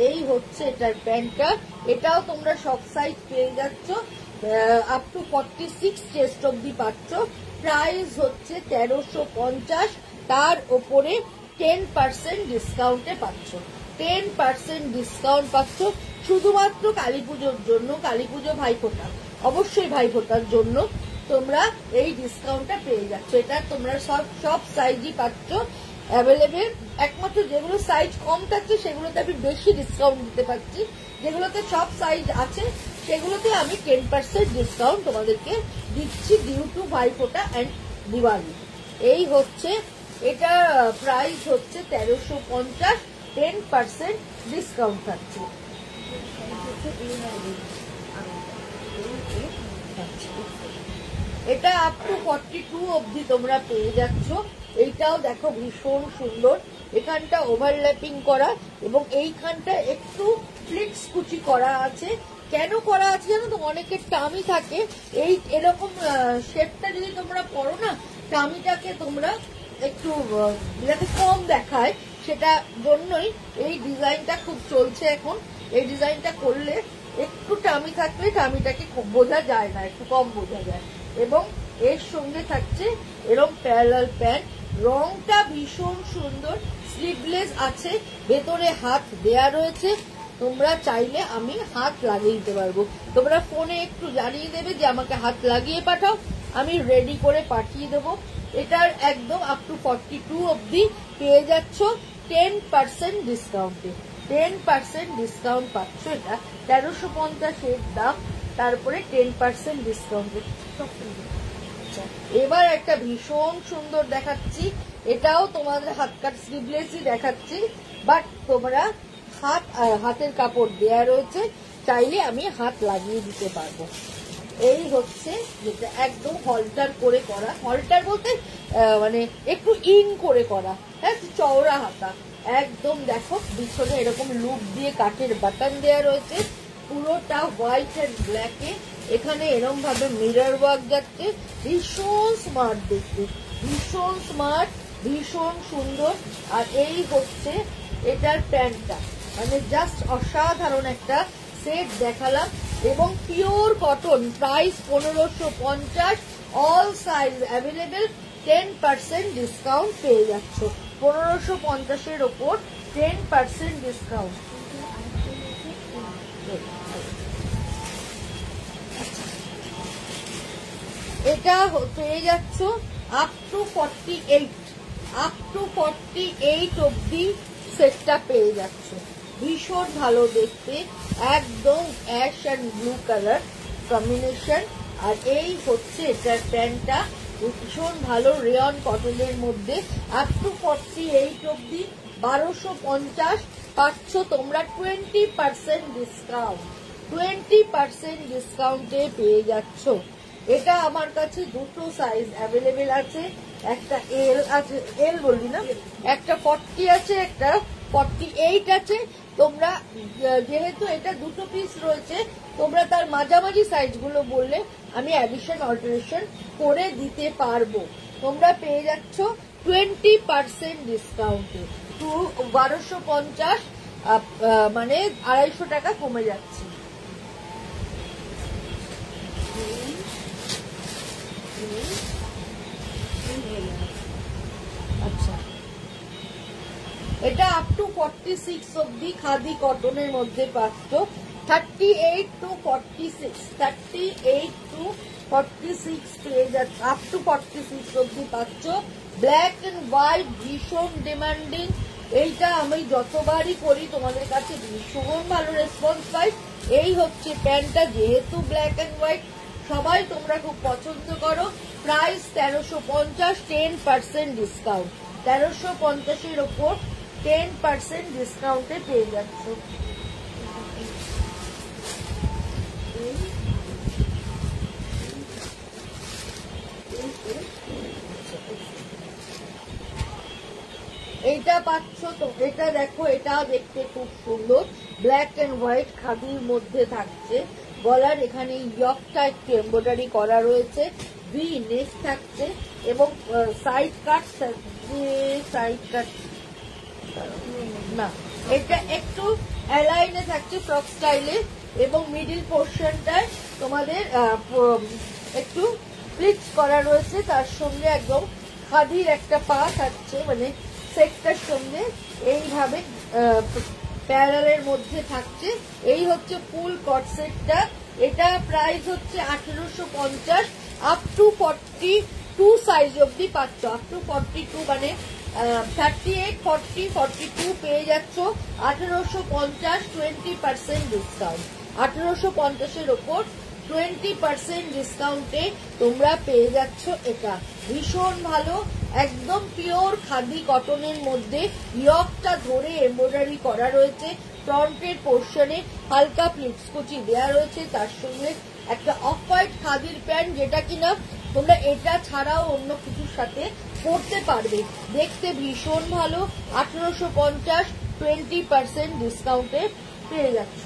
এই হচ্ছে এটার প্যান্টটা। এটাও তোমরা সব সাইজ পেয়ে যাচ্ছ, আপ টু 46 চেস্ট অব্দি পাচ্ছ। প্রাইস হচ্ছে 1350, তার ওপরে 10% ডিসকাউন্টে পাচ্ছ। 10% ডিসকাউন্ট পাচ্ছ শুধুমাত্র কালী পুজোর জন্য। কালী পুজো ভাইফোঁটা, অবশ্যই ভাইফোঁটার জন্য তোমরা এই ডিসকাউন্টটা পেয়ে যাচ্ছ। এটা তোমরা সব সাইজই পাচ্ছ অ্যাভেলেবেল। একমাত্র যেগুলো সাইজ কম থাকছে সেগুলোতে আমি বেশি ডিসকাউন্ট দিতে পারছি, যেগুলোতে সব সাইজ আছে সেগুলোতে আমি 10% ডিসকাউন্ট তোমাদেরকে দিচ্ছি due to Bhaiphonta and Diwali. এই হচ্ছে এটা, প্রাইস হচ্ছে 1350, 10% ডিসকাউন্ট থাকছে। এটা আপ টু 42 অব্দি তোমরা পেয়ে যাচ্ছ। এইটাও দেখো ভীষণ সুন্দর, এখানটা ওভারল্যাপিং করা এবং এইখানটা একটু ফ্লিক্স কুচি করা আছে। কেন করা আছে জানো তো, অনেকের টামি থাকে, এই এরকম শেপটা যদি তোমরা পরো না, টামিটাকে তোমরা একটু যাতে কম দেখায়, সেটা জন্যই এই ডিজাইনটা খুব চলছে এখন। এই ডিজাইনটা করলে একটু টামি থাকলে টামিটাকে বোঝা যায় না, একটু কম বোঝা যায়। এবং এর সঙ্গে থাকছে এরকম প্যারালাল প্যান্ট, রংটা ভীষণ সুন্দর, স্লিভলেস আছে, ভেতরে হাত দেয়া রয়েছে। তোমরা চাইলে আমি হাত লাগিয়ে দিতে পারবো, তোমরা ফোনে একটু জানিয়ে দেবে যে আমাকে হাত লাগিয়ে পাঠাও, আমি রেডি করে পাঠিয়ে দেবো। এটার একদম আপ টু 42 অব্দি পেয়ে যাচ্ছ 10% ডিসকাউন্টে। 10% ডিসকাউন্ট পাচ্ছ। এটা 1350 এর দাম, তারপরে 10% ডিসকাউন্টে। এবার একটা ভীষণ সুন্দর দেখাচ্ছি, এটাও তোমাদের হাত কাট স্লিভলেসই দেখাচ্ছি, বাট তোমরা হাতের কাপড় দেয়া রয়েছে, চাইলে আমি হাত লাগিয়ে দিতে পারবো। এই হচ্ছে যেটা একদম হলটার করে করা, হলটার বলতে মানে একটু ইন করে করা, হ্যাঁ চওড়া হাতা। একদম দেখো পিছনে এরকম লুপ দিয়ে কাঠের বাটন দেয়া রয়েছে, পুরোটা হোয়াইট এন্ড ব্ল্যাকে। এখানে এরকম ভাবে মিরর ওয়ার্ক যাচ্ছে, ভীষণ স্মার্ট দেখতে, ভীষণ স্মার্ট। ভীষণ সুন্দর। আর এই হচ্ছে এটার প্যান্টটা, মানে জাস্ট অসাধারণ একটা সেট দেখালাম। এবং pure cotton, price 1550, all size available, 10% discount পেয়ে যাচ্ছ। 1550-এর ওপর 10% ডিসকাউন্ট। এটা পেয়ে যাচ্ছ আপ টু 48 অব্দি সেটটা পেয়ে যাচ্ছ। ভীষণ ভালো দেখতে, একদম ash and blue colour combination. আর এই হচ্ছে এটার প্যান্টটা, ভীষণ ভালো রেয়ন কটনের মধ্যে। আপ টু 48 অব্দি 1250 পাচ্ছ তোমরা 20% ডিসকাউন্ট। 20% ডিসকাউন্টে পেয়ে যাচ্ছ। এটা আমার কাছে দুটো সাইজ অ্যাভেলেবেল আছে, একটা এল আছে, এল বললি না, একটা 40 আছে, একটা 48 আছে। তোমরা যেহেতু এটা দুটো পিস রয়েছে, তোমরা তার মাঝামাঝি সাইজগুলো বললে আমি অ্যাডিশন অল্টারেশন করে দিতে পারবো। তোমরা পেয়ে যাচ্ছ 20% ডিসকাউন্টে, 1250, মানে 250 টাকা কমে যাচ্ছে। আচ্ছা, এটা আপ টু 46 অব্দি খাদি কটনের মধ্যে পাচ্ছ। 38 to 46, 38 to 46 পেয়ে যাচ্ছে, আপ টু 46 অব্দি পাচ্ছ। ব্ল্যাক এন্ড হোয়াইট ভীষণ ডিমান্ডিং, এইটা আমি যতবারই করি তোমাদের কাছে ভীষণ ভালো রেসপন্স পাই। এই হচ্ছে প্যান্টটা, যেহেতু ব্ল্যাক এন্ড হোয়াইট সবাই তোমরা খুব পছন্দ করো। Price 1350, 10% discount. 1350-এর ওপর 10% ডিসকাউন্টে পেয়ে যাচ্ছ। এইটা পাচ্ছ তো, এটা দেখো, এটাও দেখতে খুব সুন্দর, ব্ল্যাক এন্ড হোয়াইট খাদির মধ্যে থাকছে। গলার এখানে ইয়কটা একটু এমব্রয়ডারি করা রয়েছে, ভি নেক থাকছে এবং সাইড কাট থাকছে, সাইড কাট না, এটা একটু অ্যালাইনে থাকছে ফ্রক স্টাইলে, এবং মিডিল পোর্শনটায় তোমাদের একটু প্লিটস করা রয়েছে। তার সঙ্গে একদম খাদির একটা পা থাকছে, মানে সেটটার সঙ্গে এইভাবে প্যারালের মধ্যে থাকছে। এই হচ্ছে ফুল কট সেটটা। এটা প্রাইস হচ্ছে 1850, আপ টু 42 সাইজ অব্দি পাচ্ছ। আপ টু 42 মানে 38, 40, 42 পেয়ে যাচ্ছ। 1850, 20% ডিসকাউন্ট। 1850-এর ওপর 20% ডিসকাউন্টে তোমরা পেয়ে যাচ্ছ। এটা ভীষণ ভালো, একদম পিওর খাদি কটনের মধ্যে ইয়কটা ধরে এমব্রয়ডারি করা রয়েছে। ফ্রন্টের পোর্শনে হালকা প্লিটস কুচি দেওয়া রয়েছে, তার সঙ্গে একটা অফ হোয়াইট খাদির প্যান্ট, যেটা কিনা তোমরা এটা ছাড়াও অন্য কিছুর সাথে পরতে পারবে। দেখতে ভীষণ ভালো। 1850, 20% ডিসকাউন্টে পেয়ে যাচ্ছ।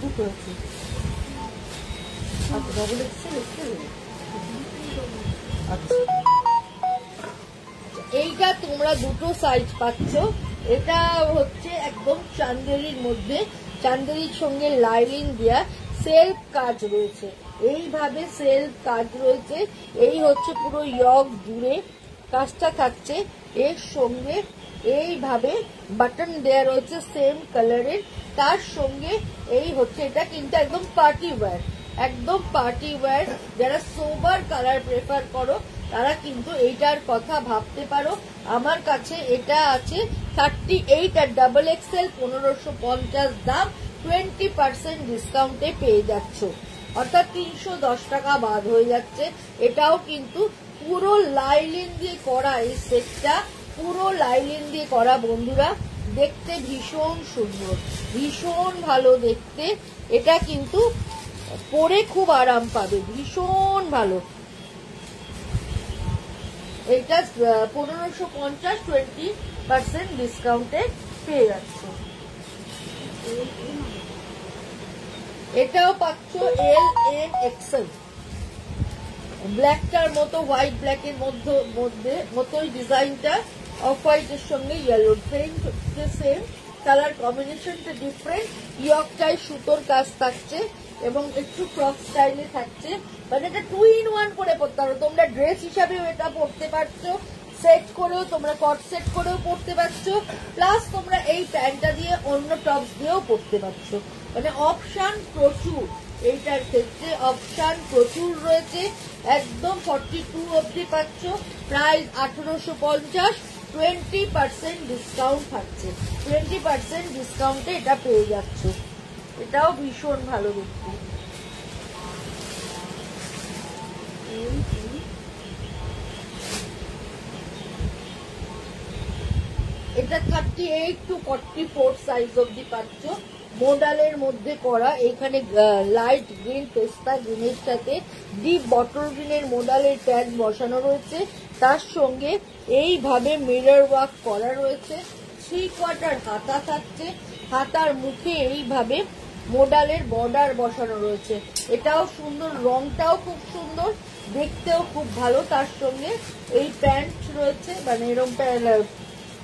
দুটো আছে, ডবল এক্সেল। আচ্ছা, এইটা তোমরা দুটো সাইজ পাচ্ছ। এটা হচ্ছে একদম চান্দেরির মধ্যে, চান্দেরির সঙ্গে লাইনিং দেওয়া, সেলফ কাজ রয়েছে, এইভাবে সেলফ কাজ রয়েছে। এই হচ্ছে পুরো ইয়ক জুড়ে কাজটা থাকছে, এর সঙ্গে এইভাবে বাটন দেওয়া রয়েছে সেম কালারের। তার সঙ্গে এই হচ্ছে, এটা কিন্তু একদম পার্টি ওয়্যার, একদম পার্টি ওয়্যার। যারা সোবার কালার প্রেফার করো তারা কিন্তু এইটার কথা ভাবতে পারো। আমার কাছে এটা আছে 38 আর ডাবল এক্সেল, 1550 দাম, 20% ডিসকাউন্টে পেয়ে যাচ্ছ, অর্থাৎ 310 টাকা বাদ হয়ে যাচ্ছে। এটাও কিন্তু পুরো লাইলিন দিয়ে করা, এই সেটটা পুরো লাইলিন দিয়ে করা বন্ধুরা, দেখতে ভীষণ সুন্দর, ভীষণ ভালো দেখতে। এটা কিন্তু পরে খুব আরাম পাবে, ভীষণ ভালো। এটা 1550, 20% ডিসকাউন্টে পেয়ে যাচ্ছ। এটাও পাচ্ছ LMXL, ব্ল্যাকটার মতো হোয়াইট ব্ল্যাকের মতোই ডিজাইনটা, অফ হোয়াইটের সঙ্গে ইয়েলো, প্রিন্ট সেম, কালার কম্বিনেশনটা ডিফারেন্ট, ইয়কটাই সুতোর কাজ থাকছে এবং একটু ফ্রক স্টাইলে থাকছে। মানে এটা 2 in 1 করে পড়তে পারো তোমরা, ড্রেস হিসাবেও এটা পড়তে পারছো, সেট করেও তোমরা কট সেট করেও পড়তে পারছো, প্লাস তোমরা এই প্যান্টটা দিয়ে অন্য টপস দিয়েও পড়তে পারছো। মানে অপশন প্রচুর, এইটার ক্ষেত্রে অপশন প্রচুর রয়েছে। একদম 42 অবধি পাচ্ছ, প্রাইস 1850, 20% ডিসকাউন্ট থাকছে, 20% ডিসকাউন্টে এটা পেয়ে যাচ্ছ। এটাও ভীষণ ভালো দেখতে। এটা 38 to 44 সাইজ অবধি পাচ্ছ, মোডালের মধ্যে করা। এখানে লাইট গ্রিন পেস্তা গ্রিনের সাথে ডিপ বটল গ্রিনের মোডালের ট্যাগ বসানো রয়েছে, তার সঙ্গে এইভাবে মিরর ওয়ার্ক করা রয়েছে। 3/4 হাতা থাকছে, হাতার মুখে এইভাবে মোডালের বর্ডার বসানো রয়েছে। এটাও সুন্দর, রংটাও খুব সুন্দর, দেখতেও খুব ভালো। তার সঙ্গে এই প্যান্ট রয়েছে, মানে এরকম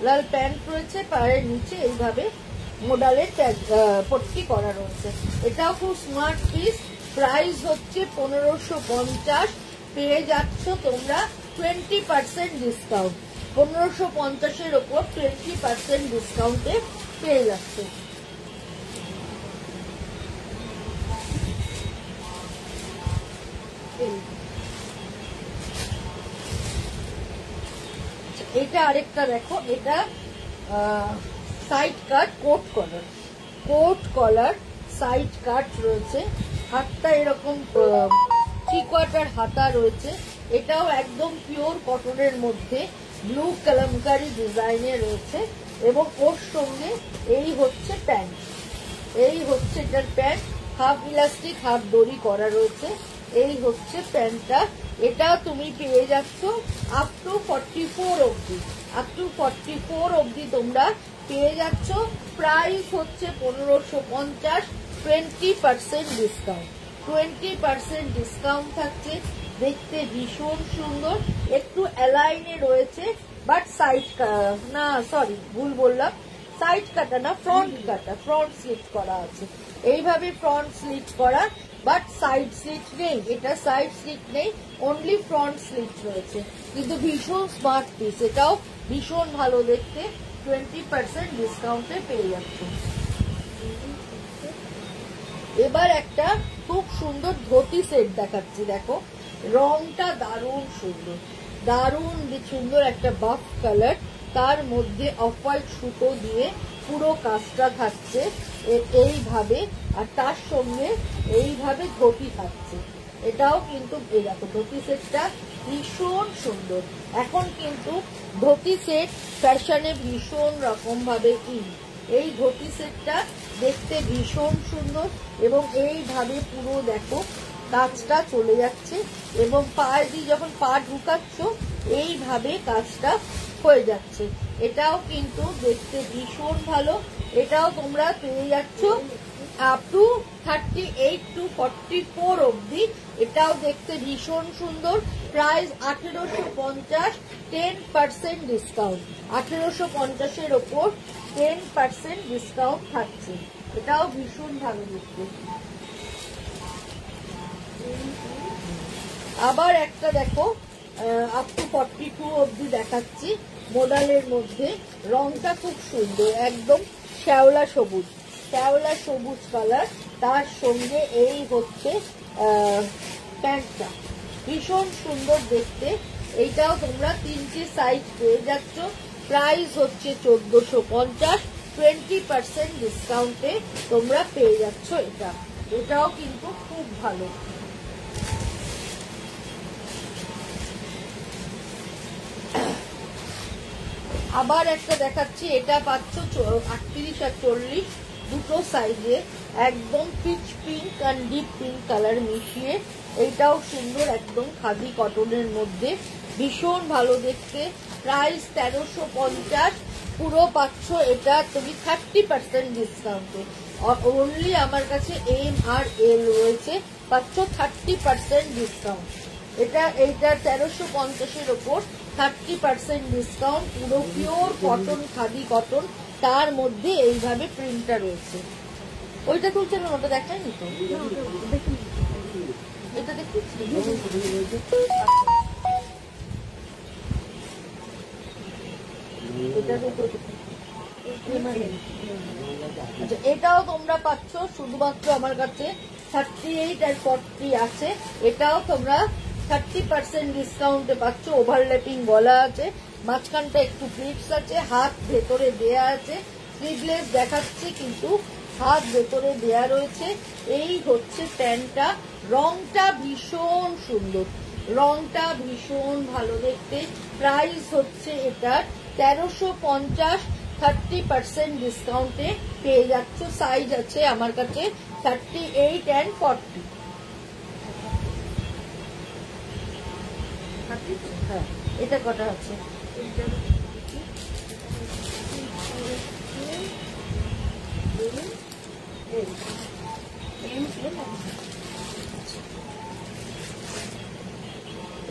লাল প্যান্ট রয়েছে, পায়ের নিচে এইভাবে মোডালের পট্টি করা রয়েছে। এটাও খুব স্মার্ট পিস। প্রাইস হচ্ছে 1550, পেয়ে যাচ্ছ তোমরা 20% ডিসকাউন্ট। 1550-এর ওপর 20% ডিসকাউন্টে পেয়ে যাচ্ছ। এটা আরেকটা দেখো, এটা সাইড কাট কোট কলার সাইড কাট রয়েছে, হাতটা এরকম 3/4 হাতা রয়েছে। এটাও একদম পিওর কটনের মধ্যে ব্লু কালামকারি ডিজাইনে রয়েছে এবং ওর সঙ্গে এই হচ্ছে প্যান্ট, এই হচ্ছে এটার প্যান্ট, হাফ ইলাস্টিক হাফ দড়ি করা রয়েছে। এই হচ্ছে প্যান্টটা, এটা তুমি পেয়ে যাচ্ছ আপ টু 44 অবধি, আপ টু 44 অবধি তোমরা পেয়ে যাচ্ছ। প্রাইস হচ্ছে 1550, 20% ডিসকাউন্ট, 20% ডিসকাউন্ট থাকছে। দেখতে ভীষণ সুন্দর, একটু অ্যালাইনে রয়েছে, বাট সাইড না, সরি ভুল বললাম, সাইড কাটা না, ফ্রন্ট কাটা, ফ্রন্ট স্লিট করা আছে। এইভাবে ফ্রন্ট স্লিট করা, বাট সাইড স্লিট নেই, এটা সাইড স্লিট নেই, অনলি ফ্রন্ট স্লিট রয়েছে। কিন্তু ভীষণ স্মার্ট পিস, এটাও ভীষণ ভালো দেখতে, 20% ডিসকাউন্টে পেয়ে যাচ্ছে। এবার একটা খুব সুন্দর ধুতি সেট দেখাচ্ছি, দেখো রংটা দারুণ সুন্দর, দারুণ সুন্দর একটা বাফ কালার, তার মধ্যে অফ হোয়াইট সুতো দিয়ে পুরো কাজটা থাকছে এইভাবে, আর তার সঙ্গে এইভাবে ধুতি থাকছে। এটাও কিন্তু এই দেখো ধুতি সেটটা ভীষণ সুন্দর। এখন কিন্তু ধুতি সেট ফ্যাশনে ভীষণ রকম ভাবে এই ধুতি সেটটা দেখতে ভীষণ সুন্দর এবং এইভাবে পুরো দেখো কাজটা চলে যাচ্ছে এবং পায়ে দিয়ে যখন পা ঢুকাচ্ছ এইভাবে কাজটা হয়ে যাচ্ছে। এটাও কিন্তু দেখতে ভীষণ ভালো, এটাও তোমরা পেয়ে যাচ্ছ আপ টু 38 to 44 অবধি। এটাও দেখতে ভীষণ সুন্দর, প্রাইস 1850, 10% ডিসকাউন্ট, 1850-এর ওপর 10% ডিসকাউন্ট থাকছে। এটাও ভীষণ ভালো দেখতে। আবার একটা দেখো আপ টু 42 অবধি দেখাচ্ছি, মোডালের মধ্যে, রংটা খুব সুন্দর, একদম শ্যাওলা সবুজ, শ্যাওলা সবুজ কালার, তার সঙ্গে এই হচ্ছে প্যান্টটা ভীষণ সুন্দর দেখতে। এইটাও তোমরা 3টে সাইজ পেয়ে যাচ্ছ। প্রাইস হচ্ছে 1450, 20% ডিসকাউন্টে তোমরা পেয়ে যাচ্ছ এটা। এটাও কিন্তু খুব ভালো। আবার একটা দেখাচ্ছি, এটা পাচ্ছ 38 আর 40 দুটো সাইজে, একদম পিচ পিঙ্ক আর ডিপ পিঙ্ক কালার মিশিয়ে। এইটাও সুন্দর, একদম খাদি কটনের মধ্যে, ভীষণ ভালো দেখতে। প্রাইস 1350, পুরো পাচ্ছ এটা তুমি 30% ডিসকাউন্টে। অনলি আমার কাছে এম আর এল রয়েছে, পাচ্ছ 30% ডিসকাউন্ট। এইটা 1350-এর ওপর 30% ডিসকাউন্ট, পুরো পিওর কটন, খাদি কটন, তার মধ্যে এইভাবে প্রিন্টটা রয়েছে। ওইটা তুলছে না, ওটা দেখায়নি তো, এটা দেখছি। আচ্ছা, এটাও তোমরা পাচ্ছ শুধুমাত্র আমার কাছে 38 আর 40 আছে। এটাও তোমরা 30% ডিসকাউন্টে পাচ্ছ। ওভারল্যাপিং গলা আছে, মাঝখানটা একটু প্লিটস আছে, হাত ভেতরে দেয়া আছে, স্লিভলেস দেখাচ্ছি কিন্তু হাত ভেতরে দেয়া রয়েছে। এই হচ্ছে প্যান্টটা, রংটা ভীষণ সুন্দর, রংটা ভীষণ ভালো দেখতে। প্রাইস হচ্ছে এটার 1350, 30% ডিসকাউন্টে পেয়ে যাচ্ছ। সাইজ আছে আমার কাছে 38 and 40। হ্যাঁ, এটা কটা আছে?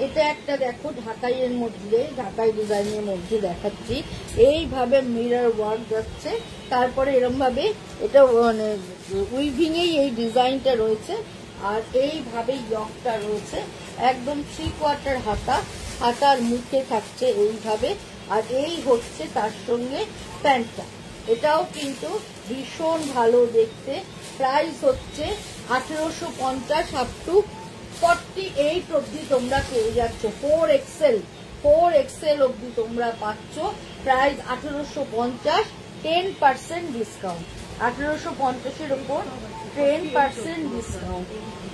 এটা একটা দেখো ঢাকাইয়ের মধ্যে, ঢাকাই ডিজাইনের মধ্যে দেখাচ্ছি। এইভাবে মিরর ওয়ার্ক যাচ্ছে, তারপরে এরকম ভাবে এটা মানে উইভিং এই ডিজাইনটা রয়েছে, আর এইভাবে ইয়কটা রয়েছে একদম 3/4 হাতা, হাতার মুখে থাকছে এইভাবে। আর এই হচ্ছে তার সঙ্গে প্যান্টটা, এটাও কিন্তু ভীষণ ভালো দেখতে। প্রাইস হচ্ছে 1850 আপ টু 48 অব্দি তোমরা পেয়ে যাচ্ছ। 4XL অব্দি তোমরা পাচ্ছ। Price 1850, 10% discount. 1850-এর উপর 10% ডিসকাউন্ট।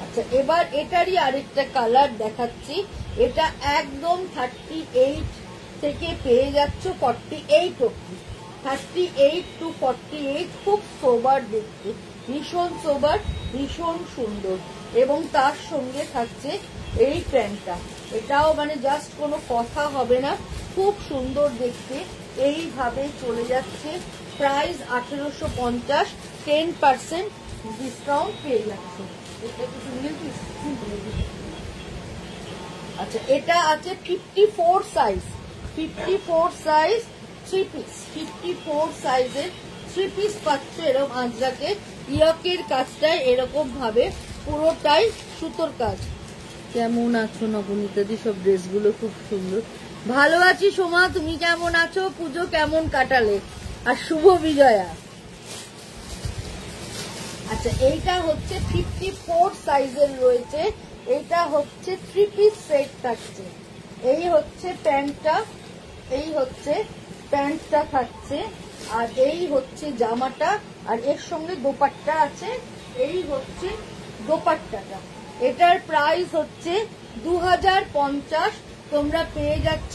আচ্ছা, এবার এটারই আরেকটা কালার দেখাচ্ছি। এটা একদম 38 থেকে পেয়ে যাচ্ছ 48 অব্দি। 38 to 48, খুব সোবার দেখতে, ভীষণ সোবার, ভীষণ সুন্দর। এবং তার সঙ্গে থাকছে এই প্যান্টটা, এটাও মানে জাস্ট কোনো কথা হবে না, খুব সুন্দর দেখতে। এইভাবে চলে যাচ্ছে। প্রাইস 1850, 10% ডিসকাউন্ট পেয়ে যাচ্ছে। আচ্ছা, এটা আছে 54 সাইজ, 54 সাইজ 3 পিস, 54 সাইজের 3 পিস পাচ্ছ। এরকম আজরাকে ইয়কের কাজটা এরকম ভাবে পুরোটাই সুতোর কাজ। কেমন আছো নবনীতাদি? সব ড্রেসগুলো খুব সুন্দর। ভালো আছি সোমা, তুমি কেমন আছো? পুজো কেমন কাটালে? আর শুভ বিজয়া। আচ্ছা, এইটা হচ্ছে 54 সাইজের রয়েছে, এইটা হচ্ছে 3 পিস সেট থাকছে। এই হচ্ছে প্যান্টটা, এই হচ্ছে প্যান্টটা থাকছে, আর এই হচ্ছে জামাটা, আর এর সঙ্গে দোপাট্টা আছে। এই হচ্ছে দোপাট্টাটা। এটার প্রাইস হচ্ছে 2050, তোমরা পেয়ে যাচ্ছ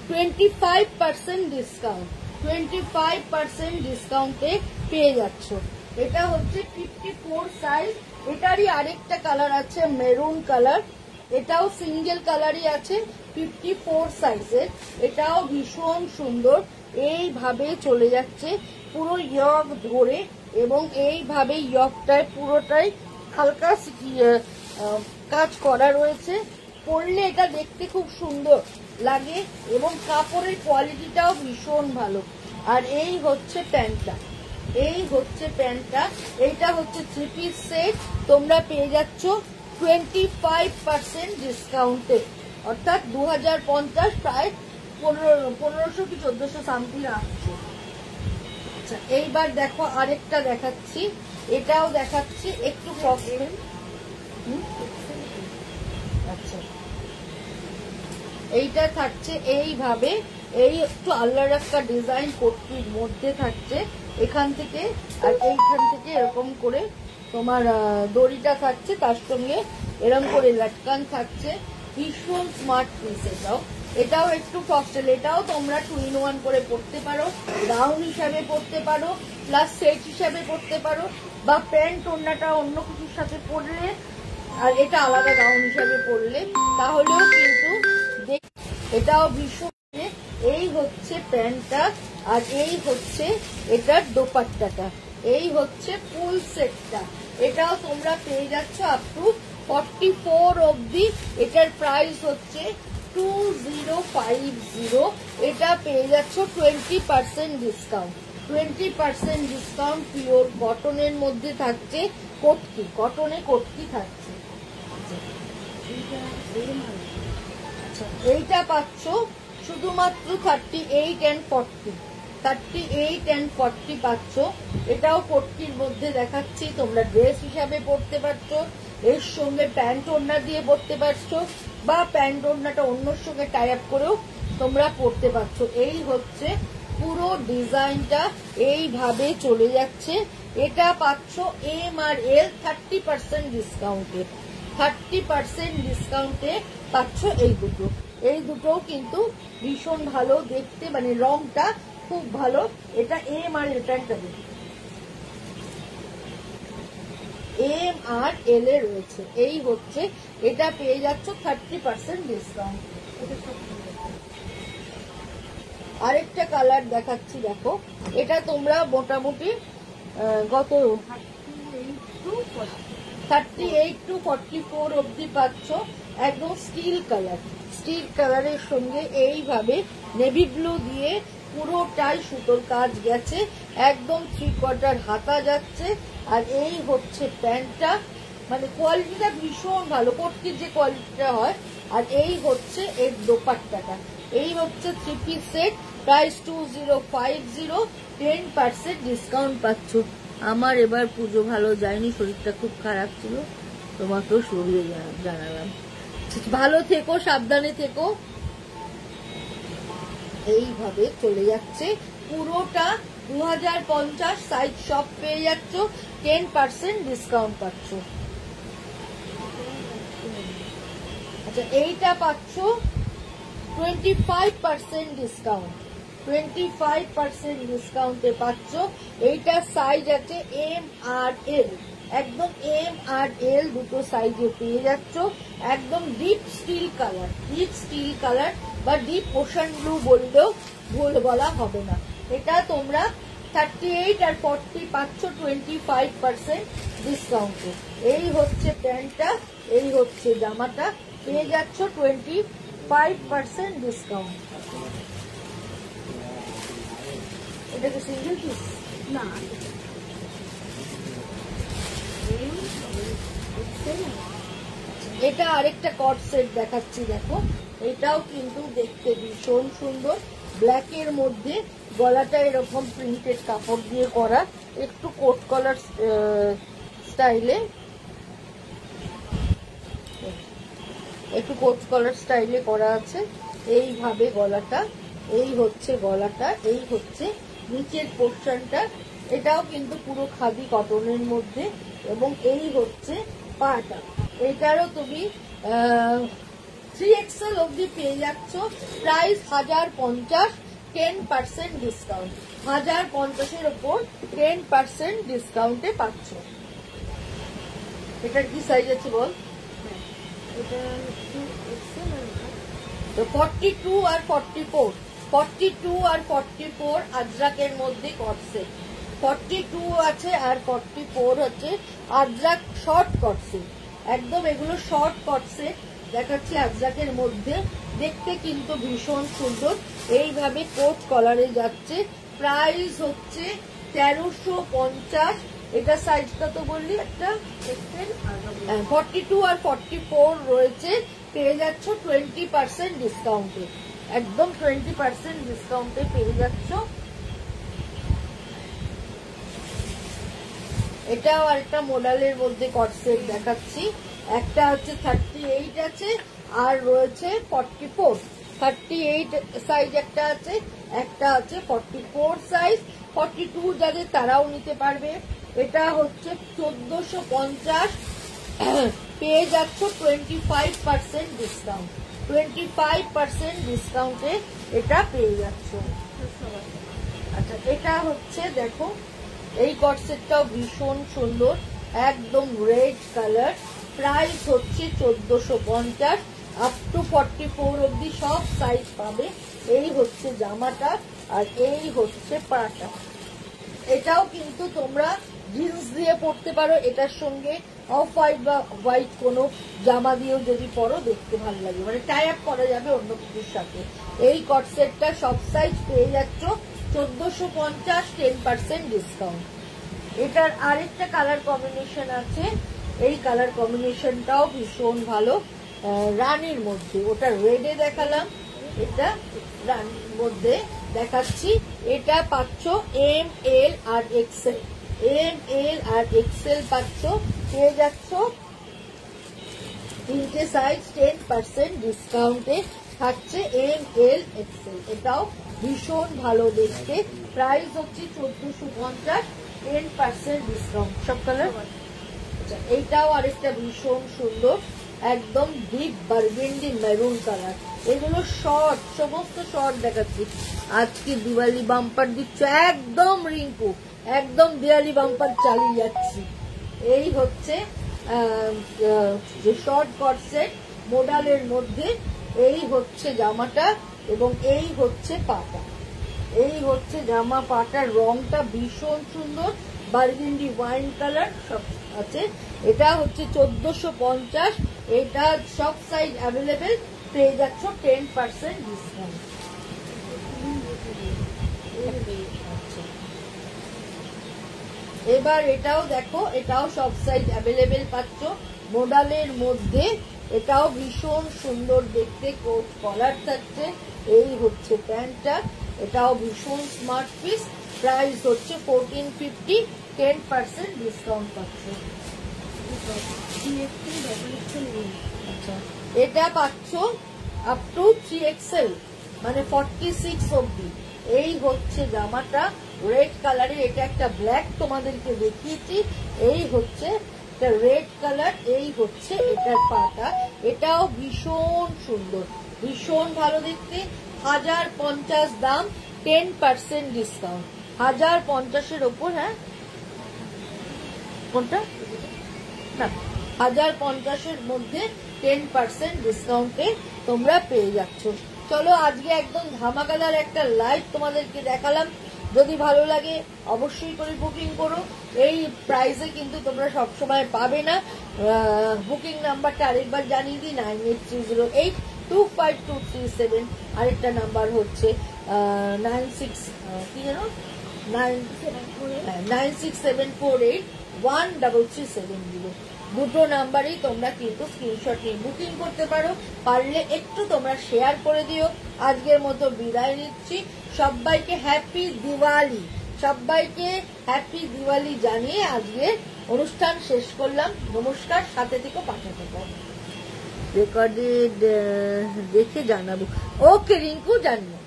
25% ডিসকাউন্ট, 25% ডিসকাউন্টে পেয়ে যাচ্ছ। এটা হচ্ছে 54 সাইজ। এটারই আরেকটা কালার আছে মেরুন কালার, এটাও সিঙ্গেল কালারই আছে 54 সাইজের। এটাও ভীষণ সুন্দর, এইভাবে চলে যাচ্ছে পুরো ইয়ক ধরে, এবং এইভাবে ইয়কটায় পুরোটাই হালকা কাজ করা রয়েছে। পরলে এটা দেখতে খুব সুন্দর লাগে, এবং কাপড়ের কোয়ালিটিটাও ভীষণ ভালো। আর এই হচ্ছে প্যান্টটা, এই হচ্ছে প্যান্টটা। এইটা হচ্ছে 3 পিস সেট, তোমরা পেয়ে যাচ্ছ 25% ডিসকাউন্টে, অর্থাৎ 2050, প্রায় 1500 কি 1400 সামথিং আসছে। আচ্ছা, এইবার দেখো আরেকটা দেখাচ্ছি, এটাও দেখাচ্ছি একটু প্রবলেম। আচ্ছা, এইটা থাকছে এইভাবে, এই একটু আল্লাহর একটা ডিজাইন কোটির মধ্যে থাকছে এখান থেকে, আর এইখান থেকে এরকম করে তোমার দড়িটা থাকছে, তার সঙ্গে এরকম করে লাটকান থাকছে। ভীষণ স্মার্ট পিস এটাও। এটাও একটু ফক্সেল, এটাও তোমরা 2 in 1 করে পড়তে পারো, গাউন হিসাবে পড়তে পারো, প্লাস সেট হিসাবে পড়তে পারো, বা প্যান্ট ওড়নাটা অন্য কিছুর সাথে পরলে, আর এটা আলাদা গাউন হিসাবে পরলে, তাহলেও কিন্তু এটাও ভীষণ। এই হচ্ছে প্যান্টটা, আর এই হচ্ছে এটার দোপাট্টাটা, এই হচ্ছে ফুল সেটটা। এটাও তোমরা পেয়ে যাচ্ছ আপ টু 44 অবধি। এটার প্রাইস হচ্ছে 2050। এটা পেয়ে যাচ্ছ 20% ডিসকাউন্ট। 20% ডিসকাউন্ট। পিওর কটনের মধ্যে থাকছে, কটকি, কটনে কটকি থাকছে। এইটা পাচ্ছ শুধুমাত্র 38 and 40, 38 and 40 পাচ্ছ। এটাও কটকির মধ্যে দেখাচ্ছি, তোমরা ড্রেস হিসাবে পরতে পারছো, এর সঙ্গে প্যান্ট ওড়না দিয়ে পরতে পারছো, বা প্যান্ট ওড়নাটা অন্যর সঙ্গে টাই আপ করেও তোমরা পরতে পারছো। এই হচ্ছে পুরো ডিজাইনটা, এইভাবে চলে যাচ্ছে। এটা পাচ্ছ এম আর এল 30% ডিসকাউন্টে, 30% ডিসকাউন্টে পাচ্ছ এই দুটো। এই দুটো কিন্তু ভীষণ ভালো দেখতে, মানে রংটা খুব ভালো। এটা এম আর এল, প্যান্টটা দেখি এম আর এল এ রয়েছে। এই হচ্ছে, এটা পেয়ে যাচ্ছ 30% ডিসকাউন্ট। আরেকটা কালার দেখাচ্ছি, দেখো এটা তোমরা মোটামুটি কত 38 to 44 অবধি পাচ্ছ। একদম স্টিল কালার, স্টিল কালারের সঙ্গে এইভাবে নেভি ব্লু দিয়ে পুরোটাই সুতোর কাজ গেছে, একদম 3/4 হাতা যাচ্ছে। আর এই হচ্ছে প্যান্টটা, মানে কোয়ালিটিটা ভীষণ ভালো, কটকির যে কোয়ালিটিটা হয়। আর এই হচ্ছে এর দোপাট্টাটা, এই হচ্ছে 3 পিস সেট, প্রাইস 2050, 10% ডিসকাউন্ট পাচ্ছ। আমার এবার পুজো ভালো যায়নি, শরীরটা খুব খারাপ ছিল, তোমাকেও সরিয়ে জানালাম। ভালো থেকো, সাবধানে থেকো। এইভাবে চলে যাচ্ছে পুরোটা 2050, সাইজ সব পেয়ে যাচ্ছ, 10% ডিসকাউন্ট পাচ্ছ। আচ্ছা, এইটা পাচ্ছ 25% ডিসকাউন্ট, 25% ডিসকাউন্টে পাচ্ছ। এইটা সাইজ আছে এম আর এল, একদম এম আর এল দুটো সাইজে পেয়ে যাচ্ছ। একদম deep steel colour, deep steel colour বা ডিপ ওশান ব্লু বললেও ভুল বলা হবে না। এটা তোমরা 38 আর 40 পাচ্ছ 25% ডিসকাউন্টে। এই হচ্ছে প্যান্টটা, এই হচ্ছে জামাটা, পেয়ে যাচ্ছ 25% ডিসকাউন্ট। এটা কি সিঙ্গেল পিস? না, এটা আরেকটা কট সেট দেখাচ্ছি, দেখো এটাও কিন্তু দেখতে ভীষণ সুন্দর, ব্ল্যাক এর মধ্যে গলাটা এরকম প্রিন্টেড কাপড় দিয়ে করা, একটু কোট কলার স্টাইলে, একটু কোট কলার স্টাইলে করা আছে। এইভাবে গলাটা, এই হচ্ছে গলাটা, এই হচ্ছে নিচের পোর্শনটা। এটাও কিন্তু পুরো খাদি কটনের মধ্যে, এবং এই হচ্ছে পাটা। এটারও তুমি 3XL অবধি পেয়ে যাচ্ছ। Price 1050, 10% discount. 1050-এর ওপর 10% ডিসকাউন্টে পাচ্ছ। এটার কি সাইজ আছে বল? এটা 42 আর 44, 42 আর 44 আজরাকের মধ্যে কট সেট। 42 আছে আর 44 হচ্ছে আজরাক শর্ট কট সেট। একদম এগুলো শর্ট কট সেট দেখাচ্ছি আজরাকের মধ্যে, দেখতে কিন্তু ভীষণ সুন্দর। এইভাবে কোট কলারে যাচ্ছে। প্রাইস হচ্ছে 1350। এটা সাইজটা তো বললি একটা 42 আর 44 রয়েছে, পেয়ে যাচ্ছ 20% ডিসকাউন্টে, একদম 20% ডিসকাউন্টে পেয়ে যাচ্ছ। এটাও আরেকটা মডেলের মধ্যে কট সেট দেখাচ্ছি। একটা হচ্ছে 38 আছে আর রয়েছে 44। 38 সাইজ একটা আছে, একটা আছে 44 সাইজ। 42 যাদের তারাও নিতে পারবে। এটা হচ্ছে 1450, পেয়ে যাচ্ছ 25% ডিসকাউন্ট, 25% ডিসকাউন্টে এটা পেয়ে যাচ্ছ। আচ্ছা, এটা হচ্ছে দেখো এই কট সেটটাও ভীষণ সুন্দর, একদম রেড কালার। প্রাইস হচ্ছে 1450, আপ টু 44 অবধি সব সাইজ পাবে। এই হচ্ছে জামাটা, আর এই হচ্ছে পাটা। এটাও কিন্তু তোমরা জিন্স দিয়ে পরতে পারো, এটার সঙ্গে অফ হোয়াইট বা হোয়াইট কোনো জামা দিয়েও যদি পরো দেখতে ভালো লাগে, মানে টাই আপ করা যাবে অন্য কিছুর সাথে। এই কট সেটটা সব সাইজ পেয়ে যাচ্ছ 1450, 10% ডিসকাউন্ট। এটার আরেকটা কালার কম্বিনেশন আছে, এই কালার কম্বিনেশনটাও ভীষণ ভালো, রানীর মধ্যে। ওটা রেডে দেখালাম, এটা রানীর মধ্যে দেখাচ্ছি। এটা পাচ্ছ এম এল আর এক্সেল, এম এল আর এক্সেল পাচ্ছ, পেয়ে যাচ্ছ তিনটে সাইজ 10% ডিসকাউন্টে থাকছে এম এল এক্সেল। এটাও ভীষণ ভালো দেখতে, প্রাইস হচ্ছে 1450, 10% ডিসকাউন্ট। সব কালার। এইটাও আরেকটা ভীষণ সুন্দর, একদম ডিপ বার্গেন্ডি মেরুন কালার। এগুলো শর্ট, সমস্ত শর্ট দেখাচ্ছি। আজকে দিওয়ালি বাম্পার দিচ্ছ একদম রিঙ্কু, একদম দিওয়ালি বাম্পার চালিয়ে যাচ্ছি। এই হচ্ছে যে শর্ট কট সেট মোডালের মধ্যে, এই হচ্ছে জামাটা এবং এই হচ্ছে পাটা। এই হচ্ছে জামা, পাটার রংটা ভীষণ সুন্দর, বার্গেন্ডি ওয়াইন কালার সব আছে। এটা হচ্ছে 1450, এটা সব সাইজ অ্যাভেলেবেল, পেয়ে যাচ্ছ 10% ডিসকাউন্ট। এবার এটাও দেখো, এটাও সব সাইজ অ্যাভেলেবেল পাচ্ছ মোডালের মধ্যে। এটাও ভীষণ সুন্দর দেখতে, কোট কলার থাকছে। এই হচ্ছে প্যান্টটা, এটাও ভীষণ স্মার্ট পিস, প্রাইস হচ্ছে 1450, 10% ডিসকাউন্ট পাচ্ছে। এটা পাচ্ছ আপ টু 3XL, মানে 46 অব্দি। এই হচ্ছে জামাটা রেড কালারের, এটা একটা ব্ল্যাক তোমাদেরকে দেখিয়েছি, এই হচ্ছে এটা রেড কালার। এই হচ্ছে এটার পাটা, এটাও ভীষণ সুন্দর, ভীষণ ভালো দেখতে। 1050 দাম, 10% ডিসকাউন্ট। 1050-এর ওপর। হ্যাঁ, কোনটা না, 1050-এর মধ্যে 10% ডিসকাউন্টে তোমরা পেয়ে যাচ্ছ। চলো আজকে একদম ধামাকাদার একটা লাইভ তোমাদেরকে দেখালাম। যদি ভালো লাগে অবশ্যই করে বুকিং করো। এই প্রাইসে কিন্তু তোমরা সবসময় পাবে না। বুকিং নাম্বারটা আরেকবার জানিয়ে দিই, 9830825237। আরেকটা নাম্বার হচ্ছে 9674813370। দুটো নাম্বারেই তোমরা কিন্তু স্ক্রিনশট নিয়ে বুকিং করতে পারো। পারলে একটু তোমরা শেয়ার করে দিও। আজকের মতো বিদায় নিচ্ছি, সবাইকে হ্যাপি দিওয়ালি, সবাইকে হ্যাপি দিওয়ালি জানিয়ে আজকে অনুষ্ঠান শেষ করলাম। নমস্কার, সাথে থেকে পাঠাতে পারো, রেকর্ডেড দেখে জানাবো। ওকে রিঙ্কু, জানিও।